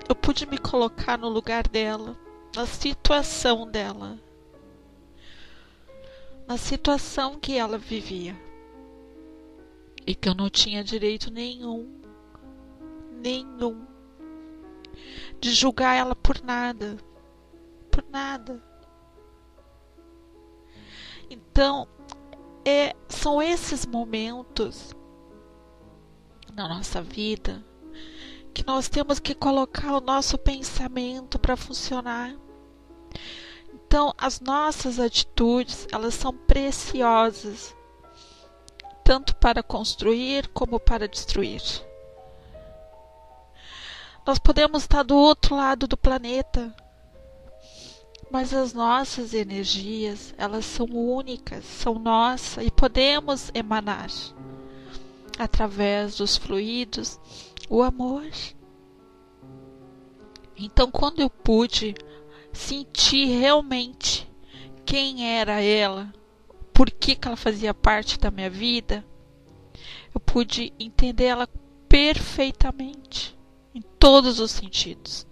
eu pude me colocar no lugar dela, na situação dela, na situação que ela vivia. E que eu não tinha direito nenhum de julgar ela por nada. Por nada. Então, são esses momentos na nossa vida que nós temos que colocar o nosso pensamento para funcionar. Então, as nossas atitudes, elas são preciosas, tanto para construir como para destruir. Nós podemos estar do outro lado do planeta, mas as nossas energias, elas são únicas, são nossas e podemos emanar através dos fluidos o amor. Então, quando eu pude sentir realmente quem era ela, por que ela fazia parte da minha vida, eu pude entender ela perfeitamente, em todos os sentidos.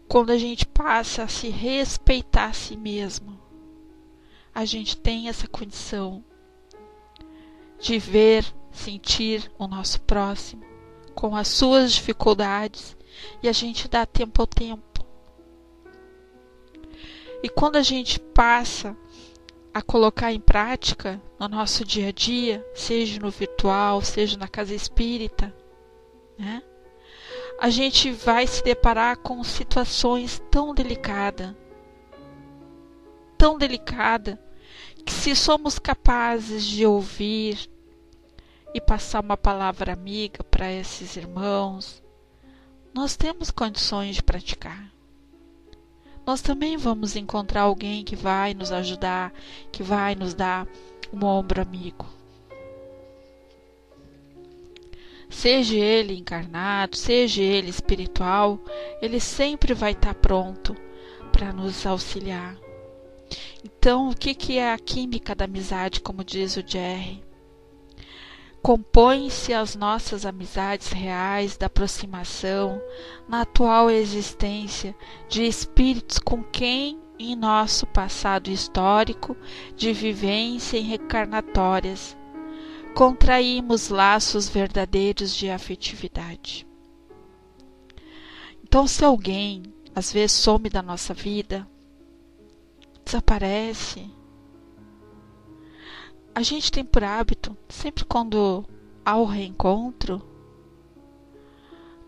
Quando a gente passa a se respeitar a si mesmo, a gente tem essa condição de ver, sentir o nosso próximo com as suas dificuldades e a gente dá tempo ao tempo. E quando a gente passa a colocar em prática no nosso dia a dia, seja no virtual, seja na casa espírita, né? A gente vai se deparar com situações tão delicadas, que se somos capazes de ouvir e passar uma palavra amiga para esses irmãos, nós temos condições de praticar. Nós também vamos encontrar alguém que vai nos ajudar, que vai nos dar um ombro amigo. Seja ele encarnado, seja ele espiritual, ele sempre vai estar pronto para nos auxiliar. Então, o que é a química da amizade, como diz o Jerry? Compõem-se as nossas amizades reais da aproximação, na atual existência, de espíritos com quem, em nosso passado histórico, de vivência em reencarnatórias, contraímos laços verdadeiros de afetividade. Então, se alguém, às vezes, some da nossa vida, desaparece, a gente tem por hábito, sempre quando há o reencontro,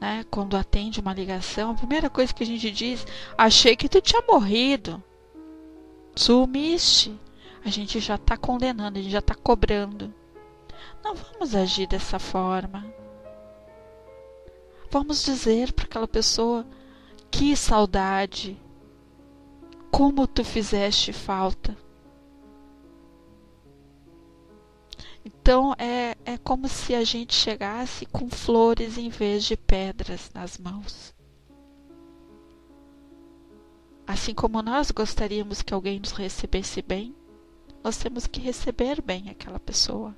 né, quando atende uma ligação, a primeira coisa que a gente diz: achei que tu tinha morrido, sumiste. A gente já está condenando, a gente já está cobrando. Não vamos agir dessa forma. Vamos dizer para aquela pessoa: que saudade, como tu fizeste falta. Então é como se a gente chegasse com flores em vez de pedras nas mãos. Assim como nós gostaríamos que alguém nos recebesse bem, nós temos que receber bem aquela pessoa.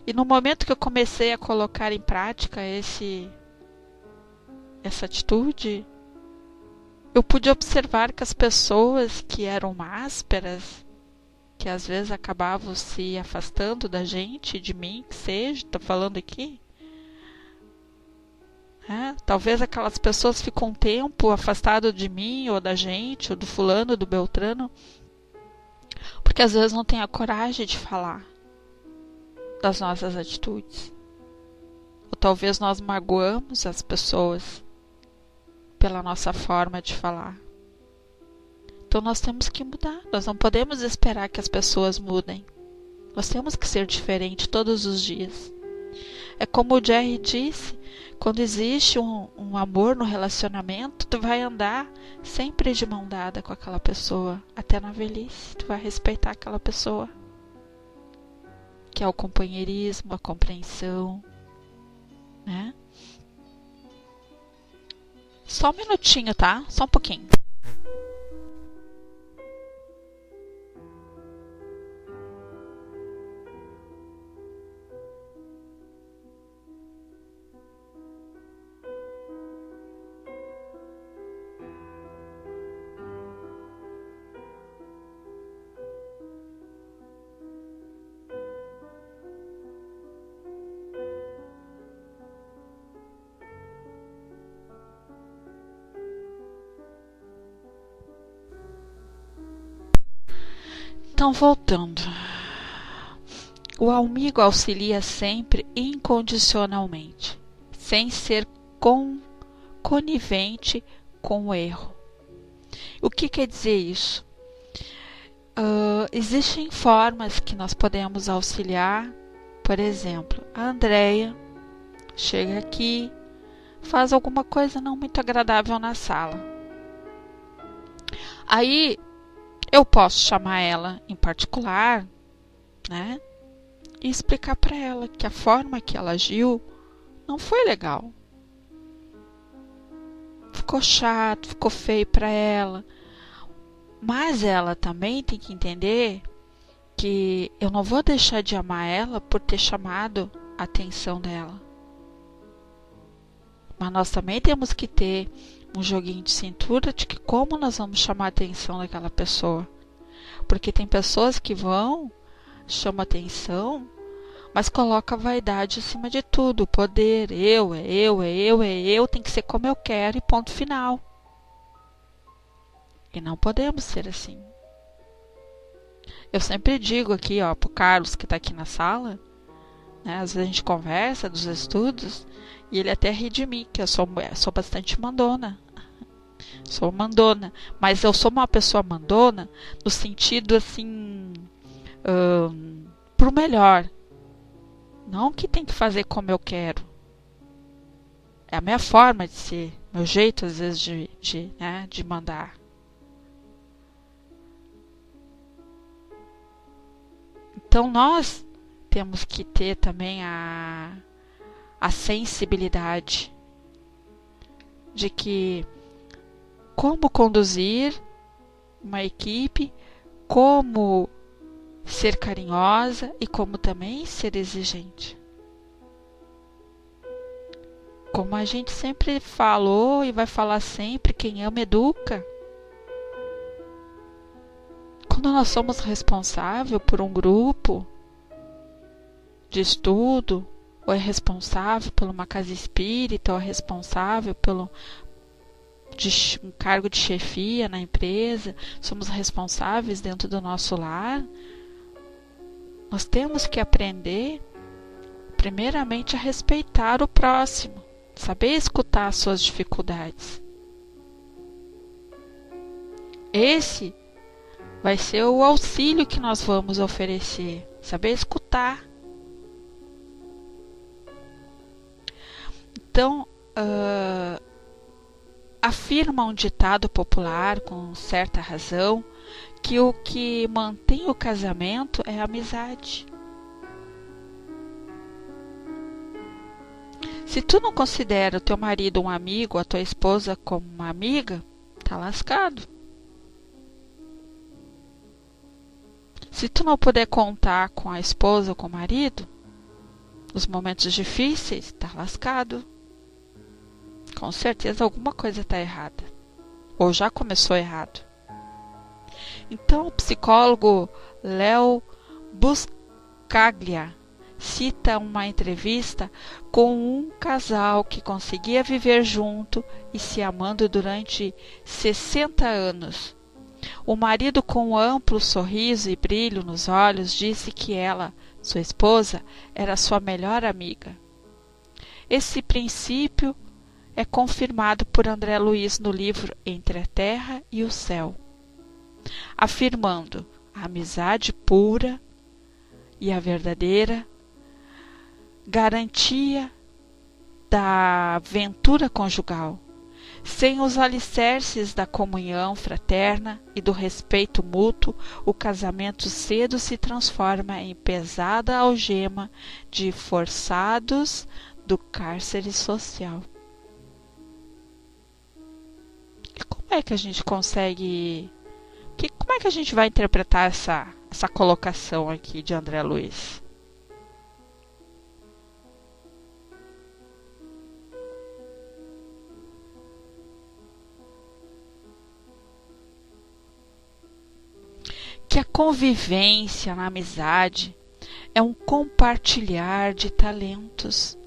E no momento que eu comecei a colocar em prática essa atitude, eu pude observar que as pessoas que eram ásperas, que às vezes acabavam se afastando da gente, de mim, que seja, estou falando aqui, talvez aquelas pessoas ficam um tempo afastadas de mim, ou da gente, ou do fulano, do beltrano, porque às vezes não tem a coragem de falar das nossas atitudes. Ou talvez nós magoamos as pessoas pela nossa forma de falar. Então nós temos que mudar. Nós não podemos esperar que as pessoas mudem. Nós temos que ser diferente todos os dias. É como o Jerry disse, quando existe um amor no relacionamento, tu vai andar sempre de mão dada com aquela pessoa, até na velhice. Tu vai respeitar aquela pessoa, que é o companheirismo, a compreensão, né? Só um minutinho, tá? Só um pouquinho. Então, voltando. O amigo auxilia sempre incondicionalmente, sem ser conivente com o erro. O que quer dizer isso? Existem formas que nós podemos auxiliar. Por exemplo, a Andréia chega aqui, faz alguma coisa não muito agradável na sala. Aí eu posso chamar ela em particular, né? E explicar para ela que a forma que ela agiu não foi legal. Ficou chato, ficou feio para ela. Mas ela também tem que entender que eu não vou deixar de amar ela por ter chamado a atenção dela. Mas nós também temos que ter um joguinho de cintura de que como nós vamos chamar a atenção daquela pessoa. Porque tem pessoas que chamam atenção, mas colocam a vaidade acima de tudo. O poder, eu, tem que ser como eu quero e ponto final. E não podemos ser assim. Eu sempre digo aqui, pro Carlos que está aqui na sala, né, às vezes a gente conversa dos estudos, e ele até ri de mim, que eu sou bastante mandona. Sou mandona, mas eu sou uma pessoa mandona no sentido assim, pro melhor. Não que tem que fazer como eu quero. É a minha forma de ser, meu jeito às vezes de mandar. Então nós temos que ter também a sensibilidade de que como conduzir uma equipe, como ser carinhosa e como também ser exigente. Como a gente sempre falou e vai falar sempre, quem ama educa. Quando nós somos responsáveis por um grupo de estudo, ou é responsável por uma casa espírita, ou é responsável pelo um cargo de chefia na empresa, somos responsáveis dentro do nosso lar, nós temos que aprender, primeiramente, a respeitar o próximo, saber escutar as suas dificuldades. Esse vai ser o auxílio que nós vamos oferecer, saber escutar. Então, afirma um ditado popular com certa razão que o que mantém o casamento é a amizade. Se tu não considera o teu marido um amigo, a tua esposa como uma amiga, tá lascado. Se tu não puder contar com a esposa ou com o marido, nos momentos difíceis, tá lascado. Com certeza alguma coisa está errada. Ou já começou errado. Então o psicólogo Léo Buscaglia cita uma entrevista com um casal que conseguia viver junto e se amando durante 60 anos. O marido, com um amplo sorriso e brilho nos olhos, disse que ela, sua esposa, era sua melhor amiga. Esse princípio é confirmado por André Luiz no livro Entre a Terra e o Céu, afirmando a amizade pura e a verdadeira garantia da ventura conjugal. Sem os alicerces da comunhão fraterna e do respeito mútuo, o casamento cedo se transforma em pesada algema de forçados do cárcere social. E como é que a gente consegue... Como é que a gente vai interpretar essa colocação aqui de André Luiz? Que a convivência na amizade é um compartilhar de talentos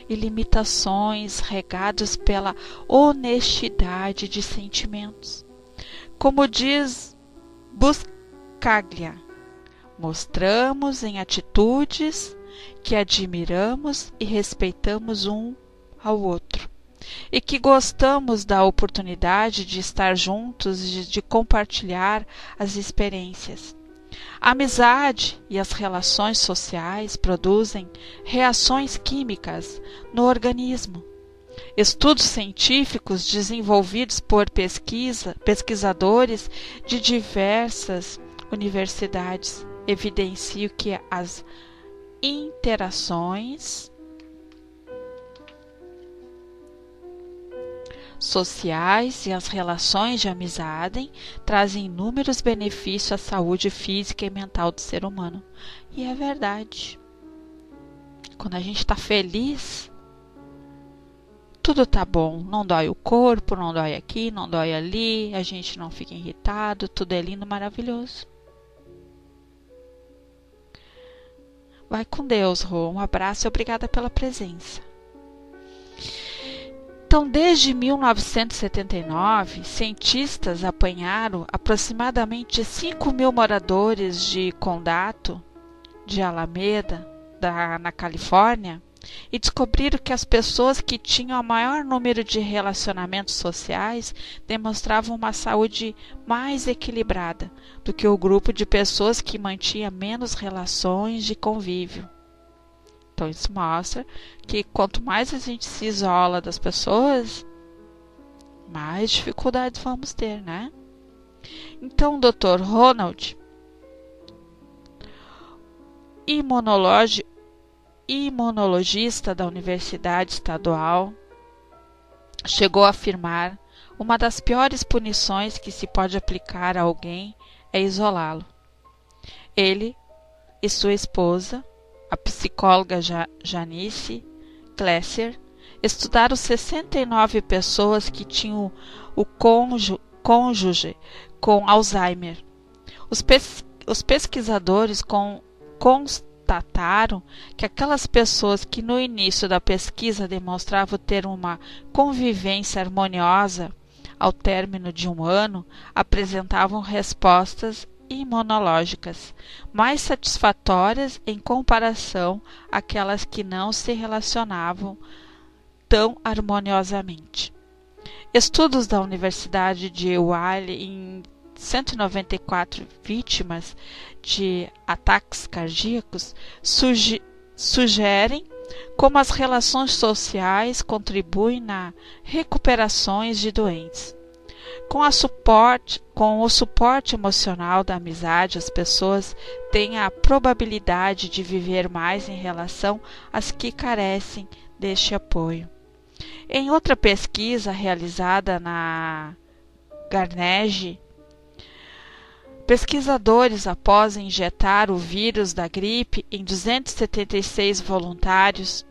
e limitações regados pela honestidade de sentimentos. Como diz Buscaglia, mostramos em atitudes que admiramos e respeitamos um ao outro, e que gostamos da oportunidade de estar juntos e de compartilhar as experiências. A amizade e as relações sociais produzem reações químicas no organismo. Estudos científicos desenvolvidos por pesquisadores de diversas universidades evidenciam que as interações sociais e as relações de amizade trazem inúmeros benefícios à saúde física e mental do ser humano. E é verdade. Quando a gente está feliz, tudo tá bom. Não dói o corpo, não dói aqui, não dói ali, a gente não fica irritado, tudo é lindo, maravilhoso. Vai com Deus, Rô. Um abraço e obrigada pela presença. Então, desde 1979, cientistas apanharam aproximadamente 5.000 moradores de Condado, de Alameda, na Califórnia, e descobriram que as pessoas que tinham o maior número de relacionamentos sociais demonstravam uma saúde mais equilibrada do que o grupo de pessoas que mantinha menos relações de convívio. Então isso mostra que quanto mais a gente se isola das pessoas, mais dificuldades vamos ter, né? Então o Dr. Ronald, imunologista da Universidade Estadual, chegou a afirmar: uma das piores punições que se pode aplicar a alguém é isolá-lo. Ele e sua esposa, a psicóloga Janice Klesser, estudaram 69 pessoas que tinham o cônjuge com Alzheimer. Os pesquisadores constataram que aquelas pessoas que no início da pesquisa demonstravam ter uma convivência harmoniosa ao término de um ano apresentavam respostas imunológicas mais satisfatórias em comparação àquelas que não se relacionavam tão harmoniosamente. Estudos da Universidade de Yale em 194 vítimas de ataques cardíacos sugerem como as relações sociais contribuem na recuperação de doentes. Com o suporte emocional da amizade, as pessoas têm a probabilidade de viver mais em relação às que carecem deste apoio. Em outra pesquisa realizada na Carnegie, pesquisadores, após injetar o vírus da gripe em 276 voluntários,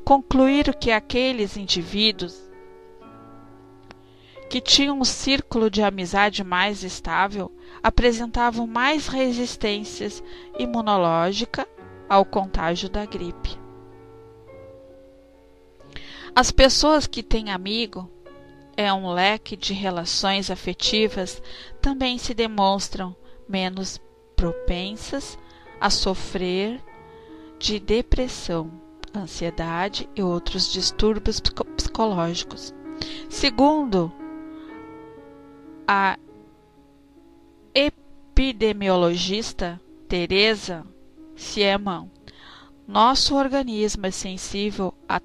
concluíram que aqueles indivíduos que tinham um círculo de amizade mais estável apresentavam mais resistência imunológica ao contágio da gripe. As pessoas que têm amigo um leque de relações afetivas também se demonstram menos propensas a sofrer de depressão, ansiedade e outros distúrbios psicológicos. Segundo a epidemiologista Teresa Siemann, nosso organismo é sensível a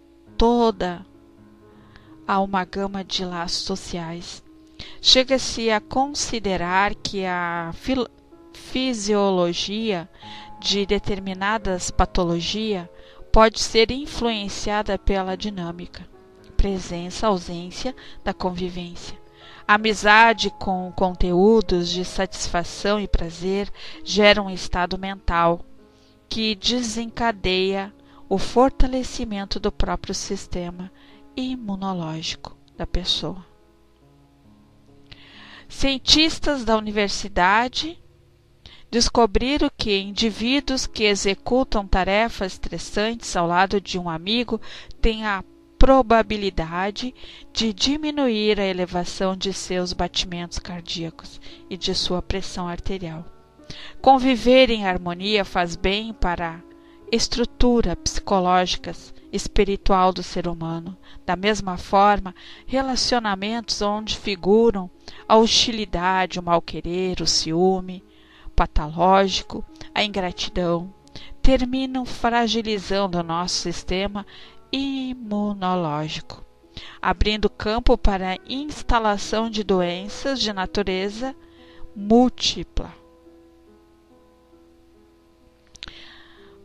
uma gama de laços sociais. Chega-se a considerar que a fisiologia de determinadas patologias pode ser influenciada pela dinâmica, presença, ausência da convivência. A amizade com conteúdos de satisfação e prazer gera um estado mental que desencadeia o fortalecimento do próprio sistema imunológico da pessoa. Cientistas da universidade descobriram que indivíduos que executam tarefas estressantes ao lado de um amigo têm a probabilidade de diminuir a elevação de seus batimentos cardíacos e de sua pressão arterial. Conviver em harmonia faz bem para a estrutura psicológica espiritual do ser humano. Da mesma forma, relacionamentos onde figuram a hostilidade, o mal-querer, o ciúme patológico, a ingratidão, terminam fragilizando o nosso sistema imunológico, abrindo campo para a instalação de doenças de natureza múltipla.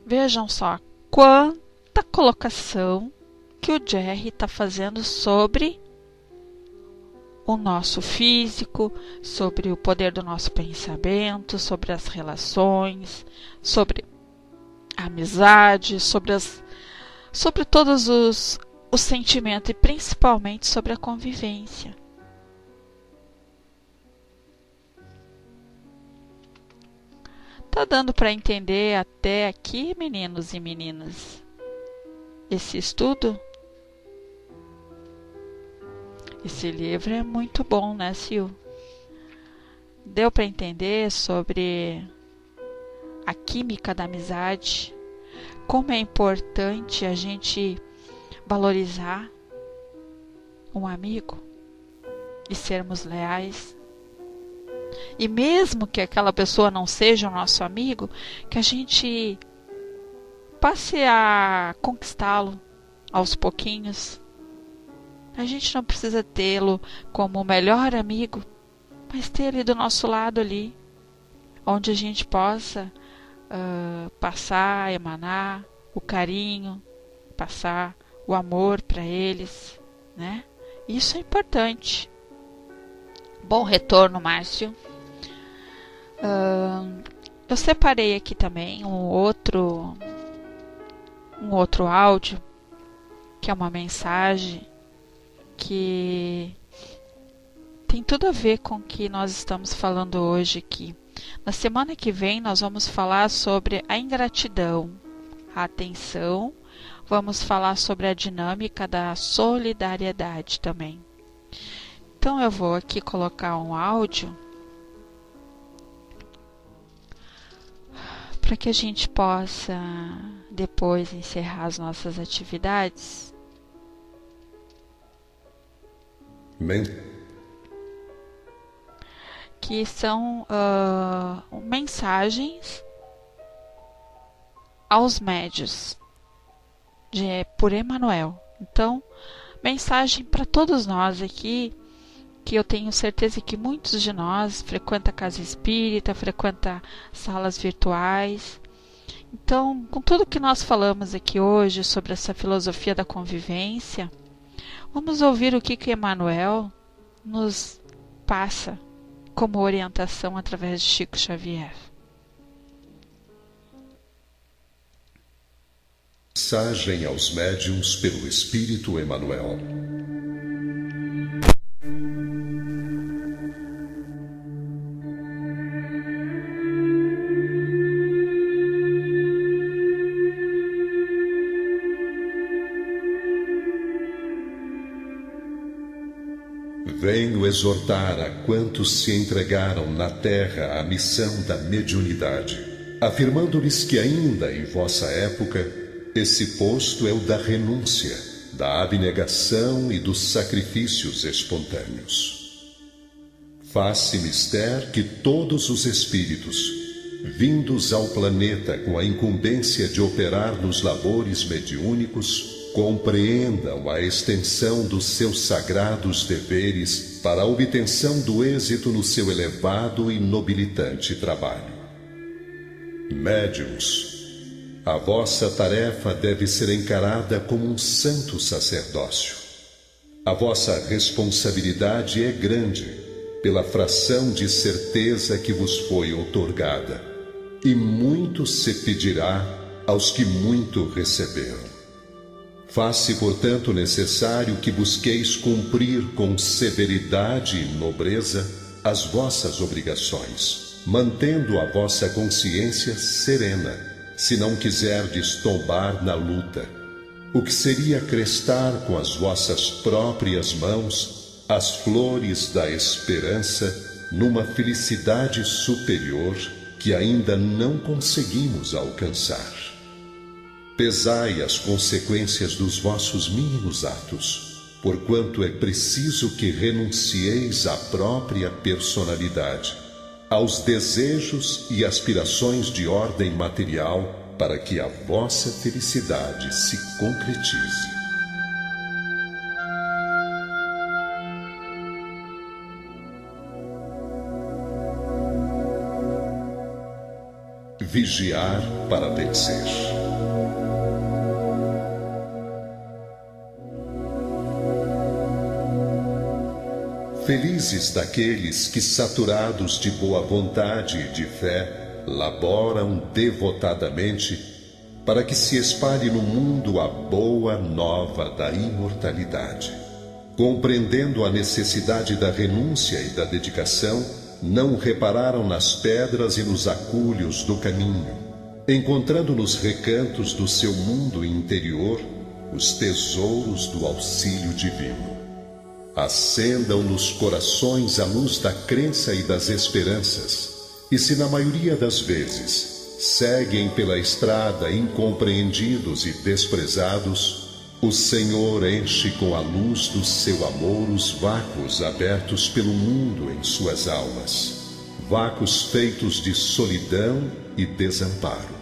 Vejam só quanta colocação que o Jerry está fazendo sobre o nosso físico, sobre o poder do nosso pensamento, sobre as relações, sobre a amizade, sobre todos os sentimentos e principalmente sobre a convivência. Tá dando para entender até aqui, meninos e meninas, esse estudo? Esse livro é muito bom, né, Sil? Deu para entender sobre a química da amizade, como é importante a gente valorizar um amigo e sermos leais. E mesmo que aquela pessoa não seja o nosso amigo, que a gente passe a conquistá-lo aos pouquinhos. A gente não precisa tê-lo como o melhor amigo, mas ter ele do nosso lado ali, onde a gente possa passar, emanar o carinho, passar o amor para eles, né? Isso é importante. Bom retorno, Márcio. Eu separei aqui também um outro áudio, que é uma mensagem que tem tudo a ver com o que nós estamos falando hoje aqui. Na semana que vem nós vamos falar sobre a ingratidão, a atenção, vamos falar sobre a dinâmica da solidariedade também. Então eu vou aqui colocar um áudio para que a gente possa depois encerrar as nossas atividades. Que são mensagens aos médios por Emmanuel. Então, mensagem para todos nós aqui, que eu tenho certeza que muitos de nós frequentam a casa espírita, frequentam salas virtuais. Então, com tudo que nós falamos aqui hoje sobre essa filosofia da convivência, vamos ouvir o que Emmanuel nos passa como orientação através de Chico Xavier. Mensagem aos médiuns pelo Espírito Emmanuel. Venho exortar a quantos se entregaram na terra à missão da mediunidade, afirmando-lhes que ainda em vossa época esse posto é o da renúncia, da abnegação e dos sacrifícios espontâneos. Faz-se mister que todos os espíritos, vindos ao planeta com a incumbência de operar nos labores mediúnicos, compreendam a extensão dos seus sagrados deveres para a obtenção do êxito no seu elevado e nobilitante trabalho. Médiuns, a vossa tarefa deve ser encarada como um santo sacerdócio. A vossa responsabilidade é grande pela fração de certeza que vos foi outorgada, e muito se pedirá aos que muito receberam. Faz-se, portanto, necessário que busqueis cumprir com severidade e nobreza as vossas obrigações, mantendo a vossa consciência serena, se não quiserdes tombar na luta, o que seria crestar com as vossas próprias mãos as flores da esperança numa felicidade superior que ainda não conseguimos alcançar. Pesai as consequências dos vossos mínimos atos, porquanto é preciso que renuncieis à própria personalidade, aos desejos e aspirações de ordem material, para que a vossa felicidade se concretize. Vigiar para vencer. Felizes daqueles que, saturados de boa vontade e de fé, laboram devotadamente para que se espalhe no mundo a boa nova da imortalidade. Compreendendo a necessidade da renúncia e da dedicação, não repararam nas pedras e nos acúlios do caminho, encontrando nos recantos do seu mundo interior os tesouros do auxílio divino. Acendam nos corações a luz da crença e das esperanças, e se na maioria das vezes seguem pela estrada incompreendidos e desprezados, o Senhor enche com a luz do seu amor os vácuos abertos pelo mundo em suas almas, vácuos feitos de solidão e desamparo.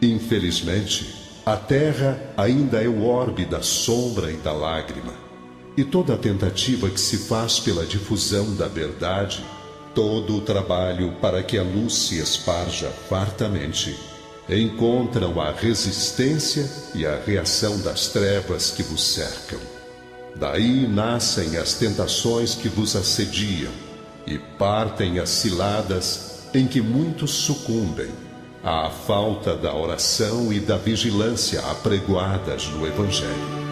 Infelizmente, a Terra ainda é o orbe da sombra e da lágrima, e toda a tentativa que se faz pela difusão da verdade, todo o trabalho para que a luz se esparja fartamente, encontram a resistência e a reação das trevas que vos cercam. Daí nascem as tentações que vos assediam e partem as ciladas em que muitos sucumbem à falta da oração e da vigilância apregoadas no Evangelho.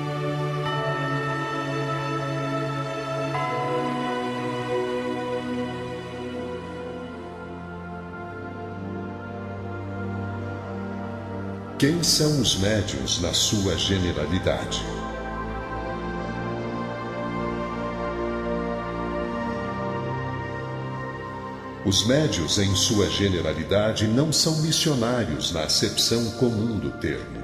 Quem são os médiuns na sua generalidade? Os médiuns, em sua generalidade, não são missionários na acepção comum do termo.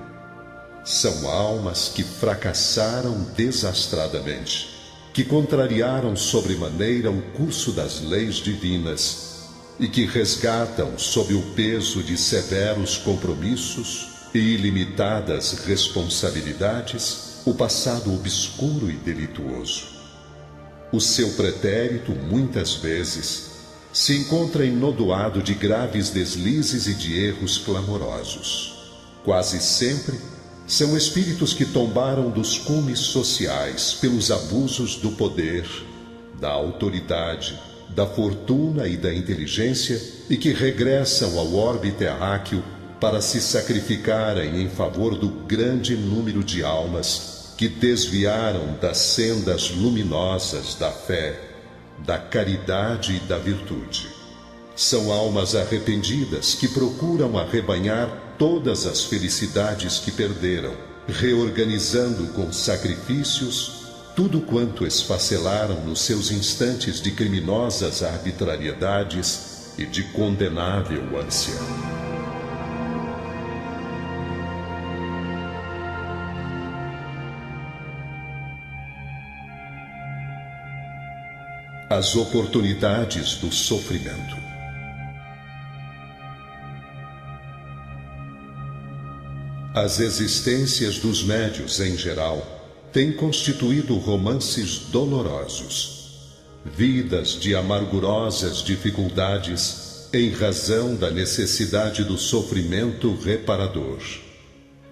São almas que fracassaram desastradamente, que contrariaram sobremaneira o curso das leis divinas e que resgatam, sob o peso de severos compromissos e ilimitadas responsabilidades, o passado obscuro e delituoso. O seu pretérito, muitas vezes, se encontra enodoado de graves deslizes e de erros clamorosos. Quase sempre são espíritos que tombaram dos cumes sociais pelos abusos do poder, da autoridade, da fortuna e da inteligência e que regressam ao orbe terráqueo para se sacrificarem em favor do grande número de almas que desviaram das sendas luminosas da fé, da caridade e da virtude. São almas arrependidas que procuram arrebanhar todas as felicidades que perderam, reorganizando com sacrifícios tudo quanto esfacelaram nos seus instantes de criminosas arbitrariedades e de condenável ânsia. As oportunidades do sofrimento. As existências dos médiuns, em geral, têm constituído romances dolorosos, vidas de amargurosas dificuldades em razão da necessidade do sofrimento reparador.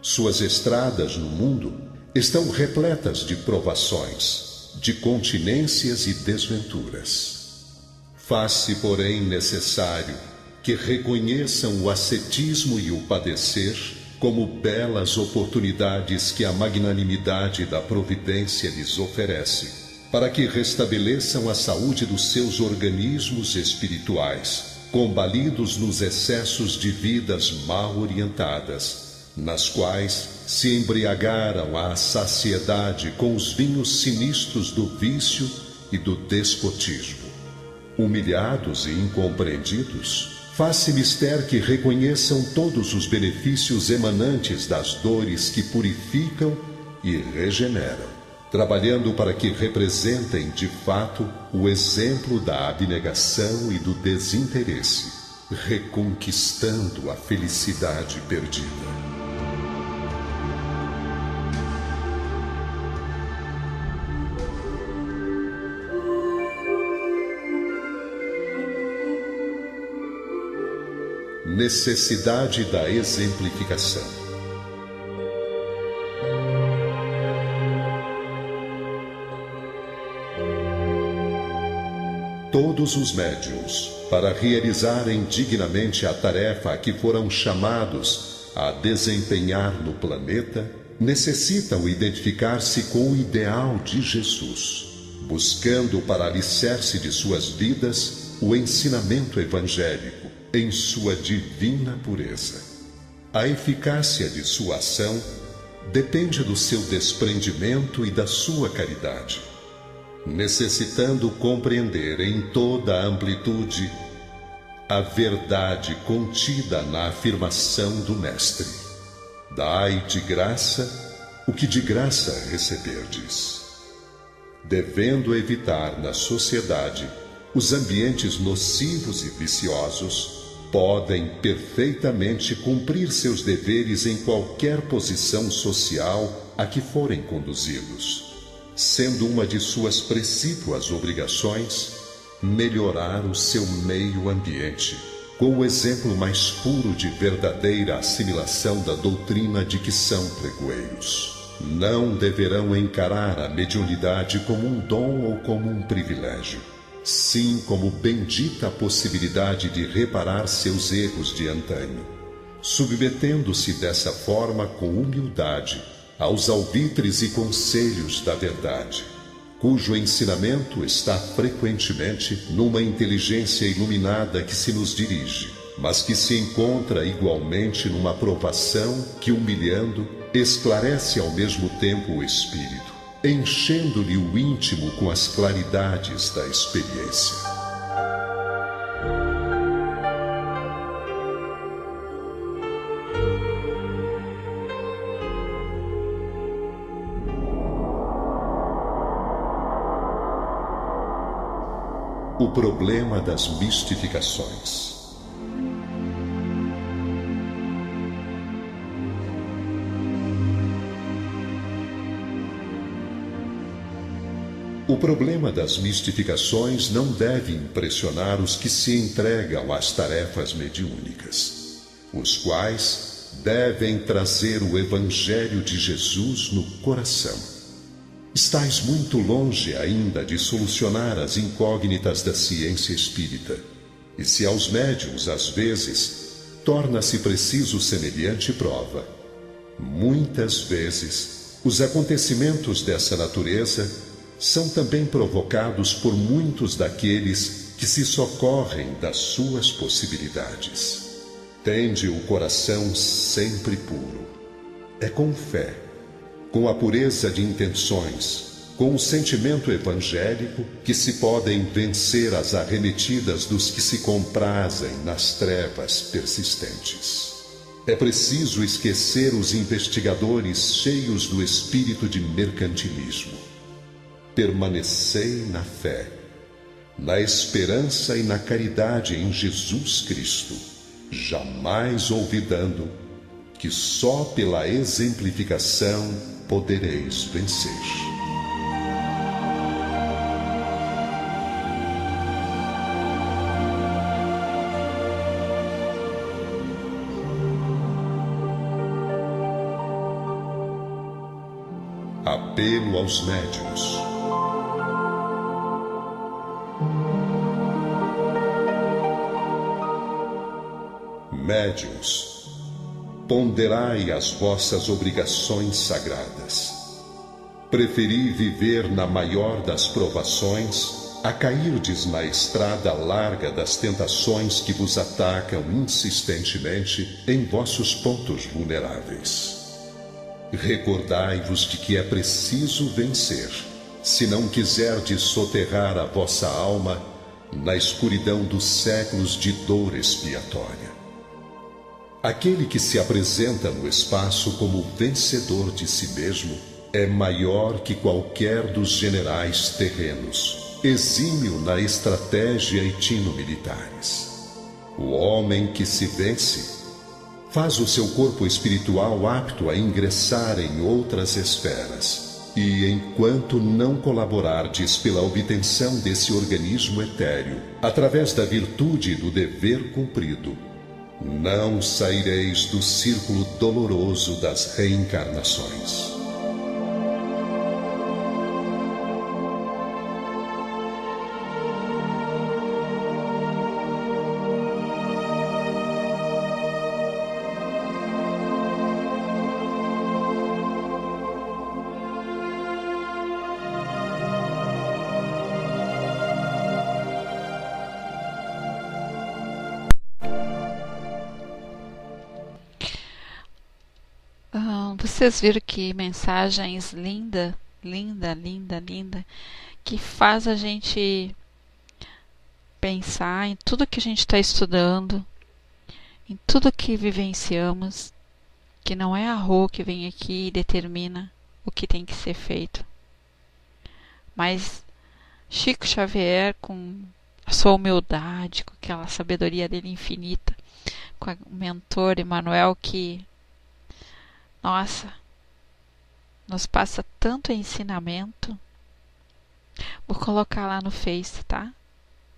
Suas estradas no mundo estão repletas de provações, de continências e desventuras. Faz-se, porém, necessário que reconheçam o ascetismo e o padecer como belas oportunidades que a magnanimidade da providência lhes oferece, para que restabeleçam a saúde dos seus organismos espirituais, combalidos nos excessos de vidas mal orientadas, nas quais se embriagaram à saciedade com os vinhos sinistros do vício e do despotismo. Humilhados e incompreendidos, faz-se mister que reconheçam todos os benefícios emanantes das dores que purificam e regeneram, trabalhando para que representem de fato o exemplo da abnegação e do desinteresse, reconquistando a felicidade perdida. Necessidade da exemplificação. Todos os médiuns, para realizarem dignamente a tarefa a que foram chamados a desempenhar no planeta, necessitam identificar-se com o ideal de Jesus, buscando para alicerce de suas vidas o ensinamento evangélico em sua divina pureza. A eficácia de sua ação depende do seu desprendimento e da sua caridade, necessitando compreender em toda a amplitude a verdade contida na afirmação do Mestre: dai de graça o que de graça receberdes, devendo evitar na sociedade os ambientes nocivos e viciosos, podem perfeitamente cumprir seus deveres em qualquer posição social a que forem conduzidos, sendo uma de suas precípuas obrigações melhorar o seu meio ambiente, com o exemplo mais puro de verdadeira assimilação da doutrina de que são pregoeiros. Não deverão encarar a mediunidade como um dom ou como um privilégio, sim como bendita possibilidade de reparar seus erros de antanho, submetendo-se dessa forma com humildade aos alvitres e conselhos da verdade, cujo ensinamento está frequentemente numa inteligência iluminada que se nos dirige, mas que se encontra igualmente numa provação que, humilhando, esclarece ao mesmo tempo o espírito, enchendo-lhe o íntimo com as claridades da experiência. O problema das mistificações. O problema das mistificações não deve impressionar os que se entregam às tarefas mediúnicas, os quais devem trazer o Evangelho de Jesus no coração. Estais muito longe ainda de solucionar as incógnitas da ciência espírita, e se aos médiuns, às vezes, torna-se preciso semelhante prova, muitas vezes os acontecimentos dessa natureza são também provocados por muitos daqueles que se socorrem das suas possibilidades. Tende o coração sempre puro. É com fé, com a pureza de intenções, com o sentimento evangélico que se podem vencer as arremetidas dos que se comprazem nas trevas persistentes. É preciso esquecer os investigadores cheios do espírito de mercantilismo. Permanecei na fé, na esperança e na caridade em Jesus Cristo, jamais olvidando que só pela exemplificação podereis vencer. Apelo aos médiuns. Médiuns, ponderai as vossas obrigações sagradas. Preferi viver na maior das provações a cairdes na estrada larga das tentações que vos atacam insistentemente em vossos pontos vulneráveis. Recordai-vos de que é preciso vencer, se não quiserdes soterrar a vossa alma na escuridão dos séculos de dor expiatória. Aquele que se apresenta no espaço como vencedor de si mesmo é maior que qualquer dos generais terrenos, exímio na estratégia e tino militares. O homem que se vence faz o seu corpo espiritual apto a ingressar em outras esferas, e enquanto não colaborardes pela obtenção desse organismo etéreo, através da virtude e do dever cumprido, não saireis do círculo doloroso das reencarnações. Vocês viram que mensagens linda, que faz a gente pensar em tudo que a gente está estudando, em tudo que vivenciamos, que não é a Rô que vem aqui e determina o que tem que ser feito, mas Chico Xavier, com a sua humildade, com aquela sabedoria dele infinita, com o mentor Emmanuel que, nossa, nos passa tanto ensinamento. Vou colocar lá no Face, tá?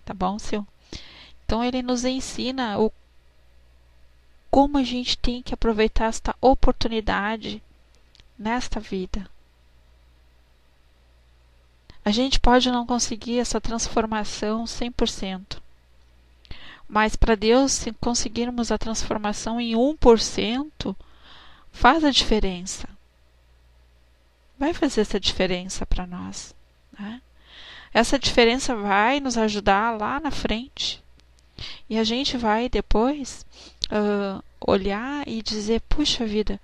Tá bom, Sil? Então ele nos ensina como a gente tem que aproveitar esta oportunidade nesta vida. A gente pode não conseguir essa transformação 100%. Mas para Deus, se conseguirmos a transformação em 1%, faz a diferença. Vai fazer essa diferença para nós, né? Essa diferença vai nos ajudar lá na frente. E a gente vai depois olhar e dizer, puxa vida,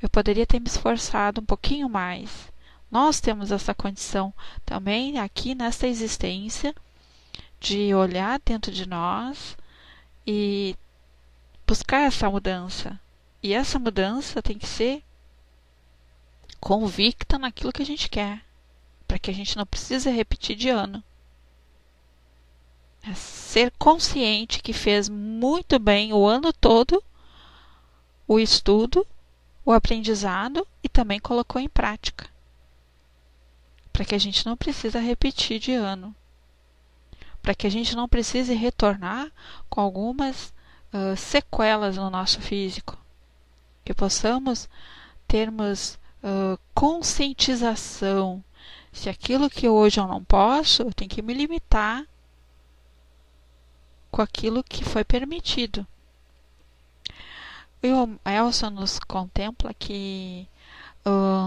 eu poderia ter me esforçado um pouquinho mais. Nós temos essa condição também aqui nesta existência de olhar dentro de nós e buscar essa mudança. E essa mudança tem que ser convicta naquilo que a gente quer, para que a gente não precise repetir de ano. É ser consciente que fez muito bem o ano todo o estudo, o aprendizado e também colocou em prática. Para que a gente não precise repetir de ano. Para que a gente não precise retornar com algumas sequelas no nosso físico. Que possamos termos conscientização. Se aquilo que hoje eu não posso, eu tenho que me limitar com aquilo que foi permitido. E o Elson nos contempla que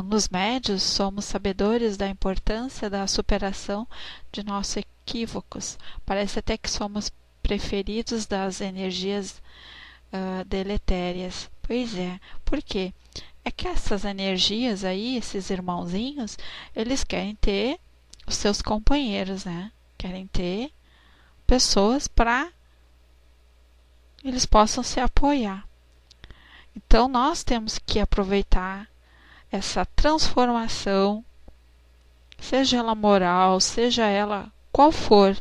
nos médios somos sabedores da importância da superação de nossos equívocos. Parece até que somos preferidos das energias deletérias. Pois é, por quê? É que essas energias aí, esses irmãozinhos, eles querem ter os seus companheiros, né? Querem ter pessoas para eles possam se apoiar. Então nós temos que aproveitar essa transformação, seja ela moral, seja ela qual for,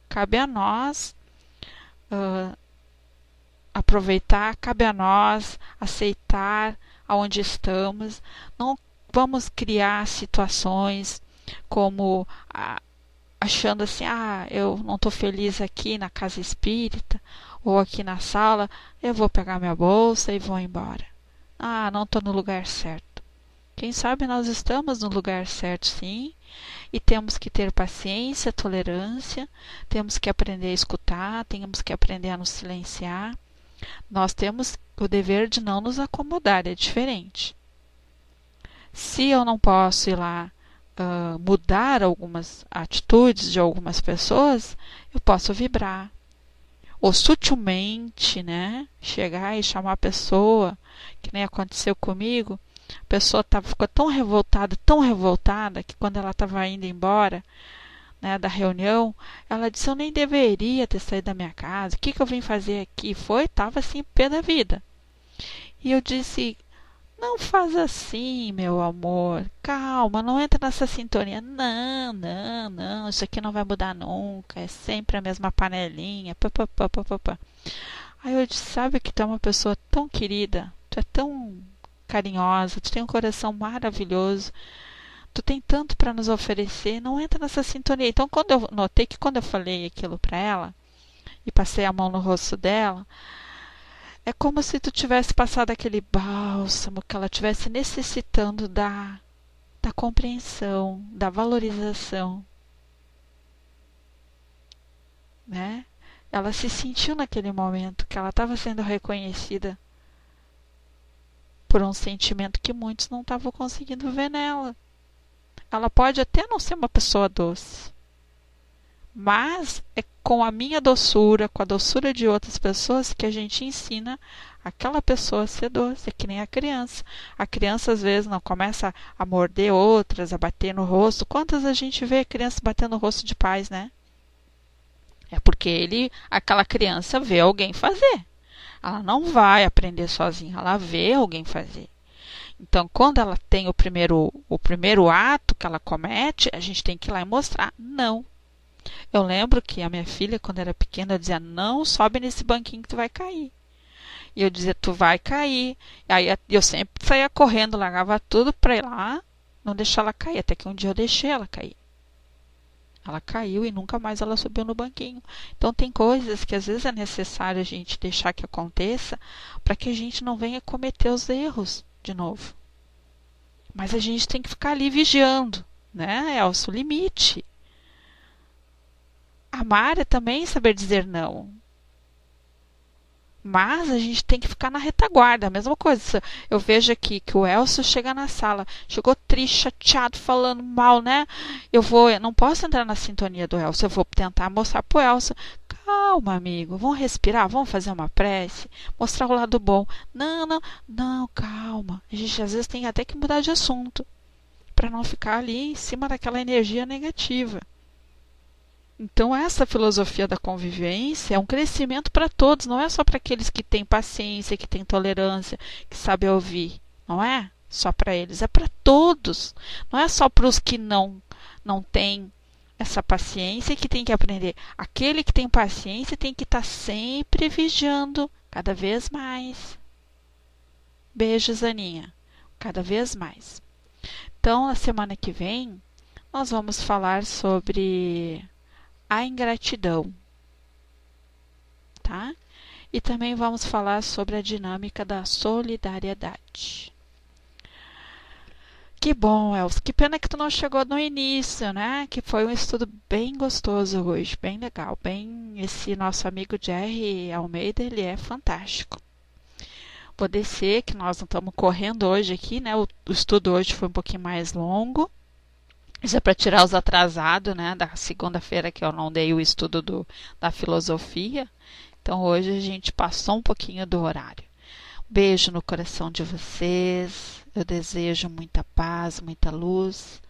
cabe a nós aproveitar, cabe a nós aceitar aonde estamos. Não vamos criar situações como achando assim, eu não estou feliz aqui na casa espírita ou aqui na sala, eu vou pegar minha bolsa e vou embora. Não estou no lugar certo. Quem sabe nós estamos no lugar certo, sim, e temos que ter paciência, tolerância, temos que aprender a escutar, temos que aprender a nos silenciar. Nós temos o dever de não nos acomodar, é diferente. Se eu não posso ir lá mudar algumas atitudes de algumas pessoas, eu posso vibrar. Ou sutilmente, né, chegar e chamar a pessoa, que nem aconteceu comigo. A pessoa ficou tão revoltada, que quando ela estava indo embora, né, da reunião, ela disse, eu nem deveria ter saído da minha casa, o que eu vim fazer aqui? Estava assim, pé da vida. E eu disse, não faz assim, meu amor, calma, não entra nessa sintonia, não, isso aqui não vai mudar nunca, é sempre a mesma panelinha, pá. Aí eu disse, sabe que tu é uma pessoa tão querida, tu é tão carinhosa, tu tem um coração maravilhoso, tu tem tanto para nos oferecer, não entra nessa sintonia. Então, quando eu notei que quando eu falei aquilo para ela e passei a mão no rosto dela, é como se tu tivesse passado aquele bálsamo que ela tivesse necessitando da compreensão, da valorização, né? Ela se sentiu naquele momento que ela estava sendo reconhecida por um sentimento que muitos não estavam conseguindo ver nela. Ela pode até não ser uma pessoa doce, mas é com a minha doçura, com a doçura de outras pessoas, que a gente ensina aquela pessoa a ser doce. É que nem a criança. A criança às vezes não começa a morder outras, a bater no rosto. Quantas a gente vê criança batendo no rosto de pais, né? É porque aquela criança vê alguém fazer. Ela não vai aprender sozinha, ela vê alguém fazer. Então, quando ela tem o primeiro ato que ela comete, a gente tem que ir lá e mostrar. Não. Eu lembro que a minha filha, quando era pequena, dizia, não sobe nesse banquinho que tu vai cair. E eu dizia, tu vai cair. E aí eu sempre saía correndo, largava tudo para ir lá, não deixar ela cair. Até que um dia eu deixei ela cair. Ela caiu e nunca mais ela subiu no banquinho. Então tem coisas que às vezes é necessário a gente deixar que aconteça para que a gente não venha cometer os erros de novo. Mas a gente tem que ficar ali vigiando, né? É o seu limite. Amar é também saber dizer não. Mas a gente tem que ficar na retaguarda, a mesma coisa. Eu vejo aqui que o Elcio chega na sala, chegou triste, chateado, falando mal, né? Eu não posso entrar na sintonia do Elcio, eu vou tentar mostrar pro Elcio. Calma, amigo, vamos respirar, vamos fazer uma prece, mostrar o lado bom. Não, calma. A gente às vezes tem até que mudar de assunto, para não ficar ali em cima daquela energia negativa. Então, essa filosofia da convivência é um crescimento para todos, não é só para aqueles que têm paciência, que têm tolerância, que sabem ouvir. Não é só para eles, é para todos. Não é só para os que não têm essa paciência e que tem que aprender. Aquele que tem paciência tem que estar sempre vigiando, cada vez mais. Beijos, Aninha. Cada vez mais. Então, na semana que vem, nós vamos falar sobre a ingratidão, tá? E também vamos falar sobre a dinâmica da solidariedade. Que bom, Elcio. Que pena que tu não chegou no início, né? Que foi um estudo bem gostoso hoje, bem legal. Esse nosso amigo Jerry Almeida, ele é fantástico. Vou descer, que nós não estamos correndo hoje aqui, né? O estudo hoje foi um pouquinho mais longo. Isso é para tirar os atrasados, né? Da segunda-feira que eu não dei o estudo da filosofia. Então, hoje a gente passou um pouquinho do horário. Beijo no coração de vocês. Eu desejo muita paz, muita luz.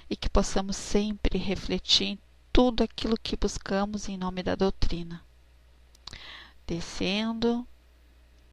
E que possamos sempre refletir em tudo aquilo que buscamos em nome da doutrina. Descendo,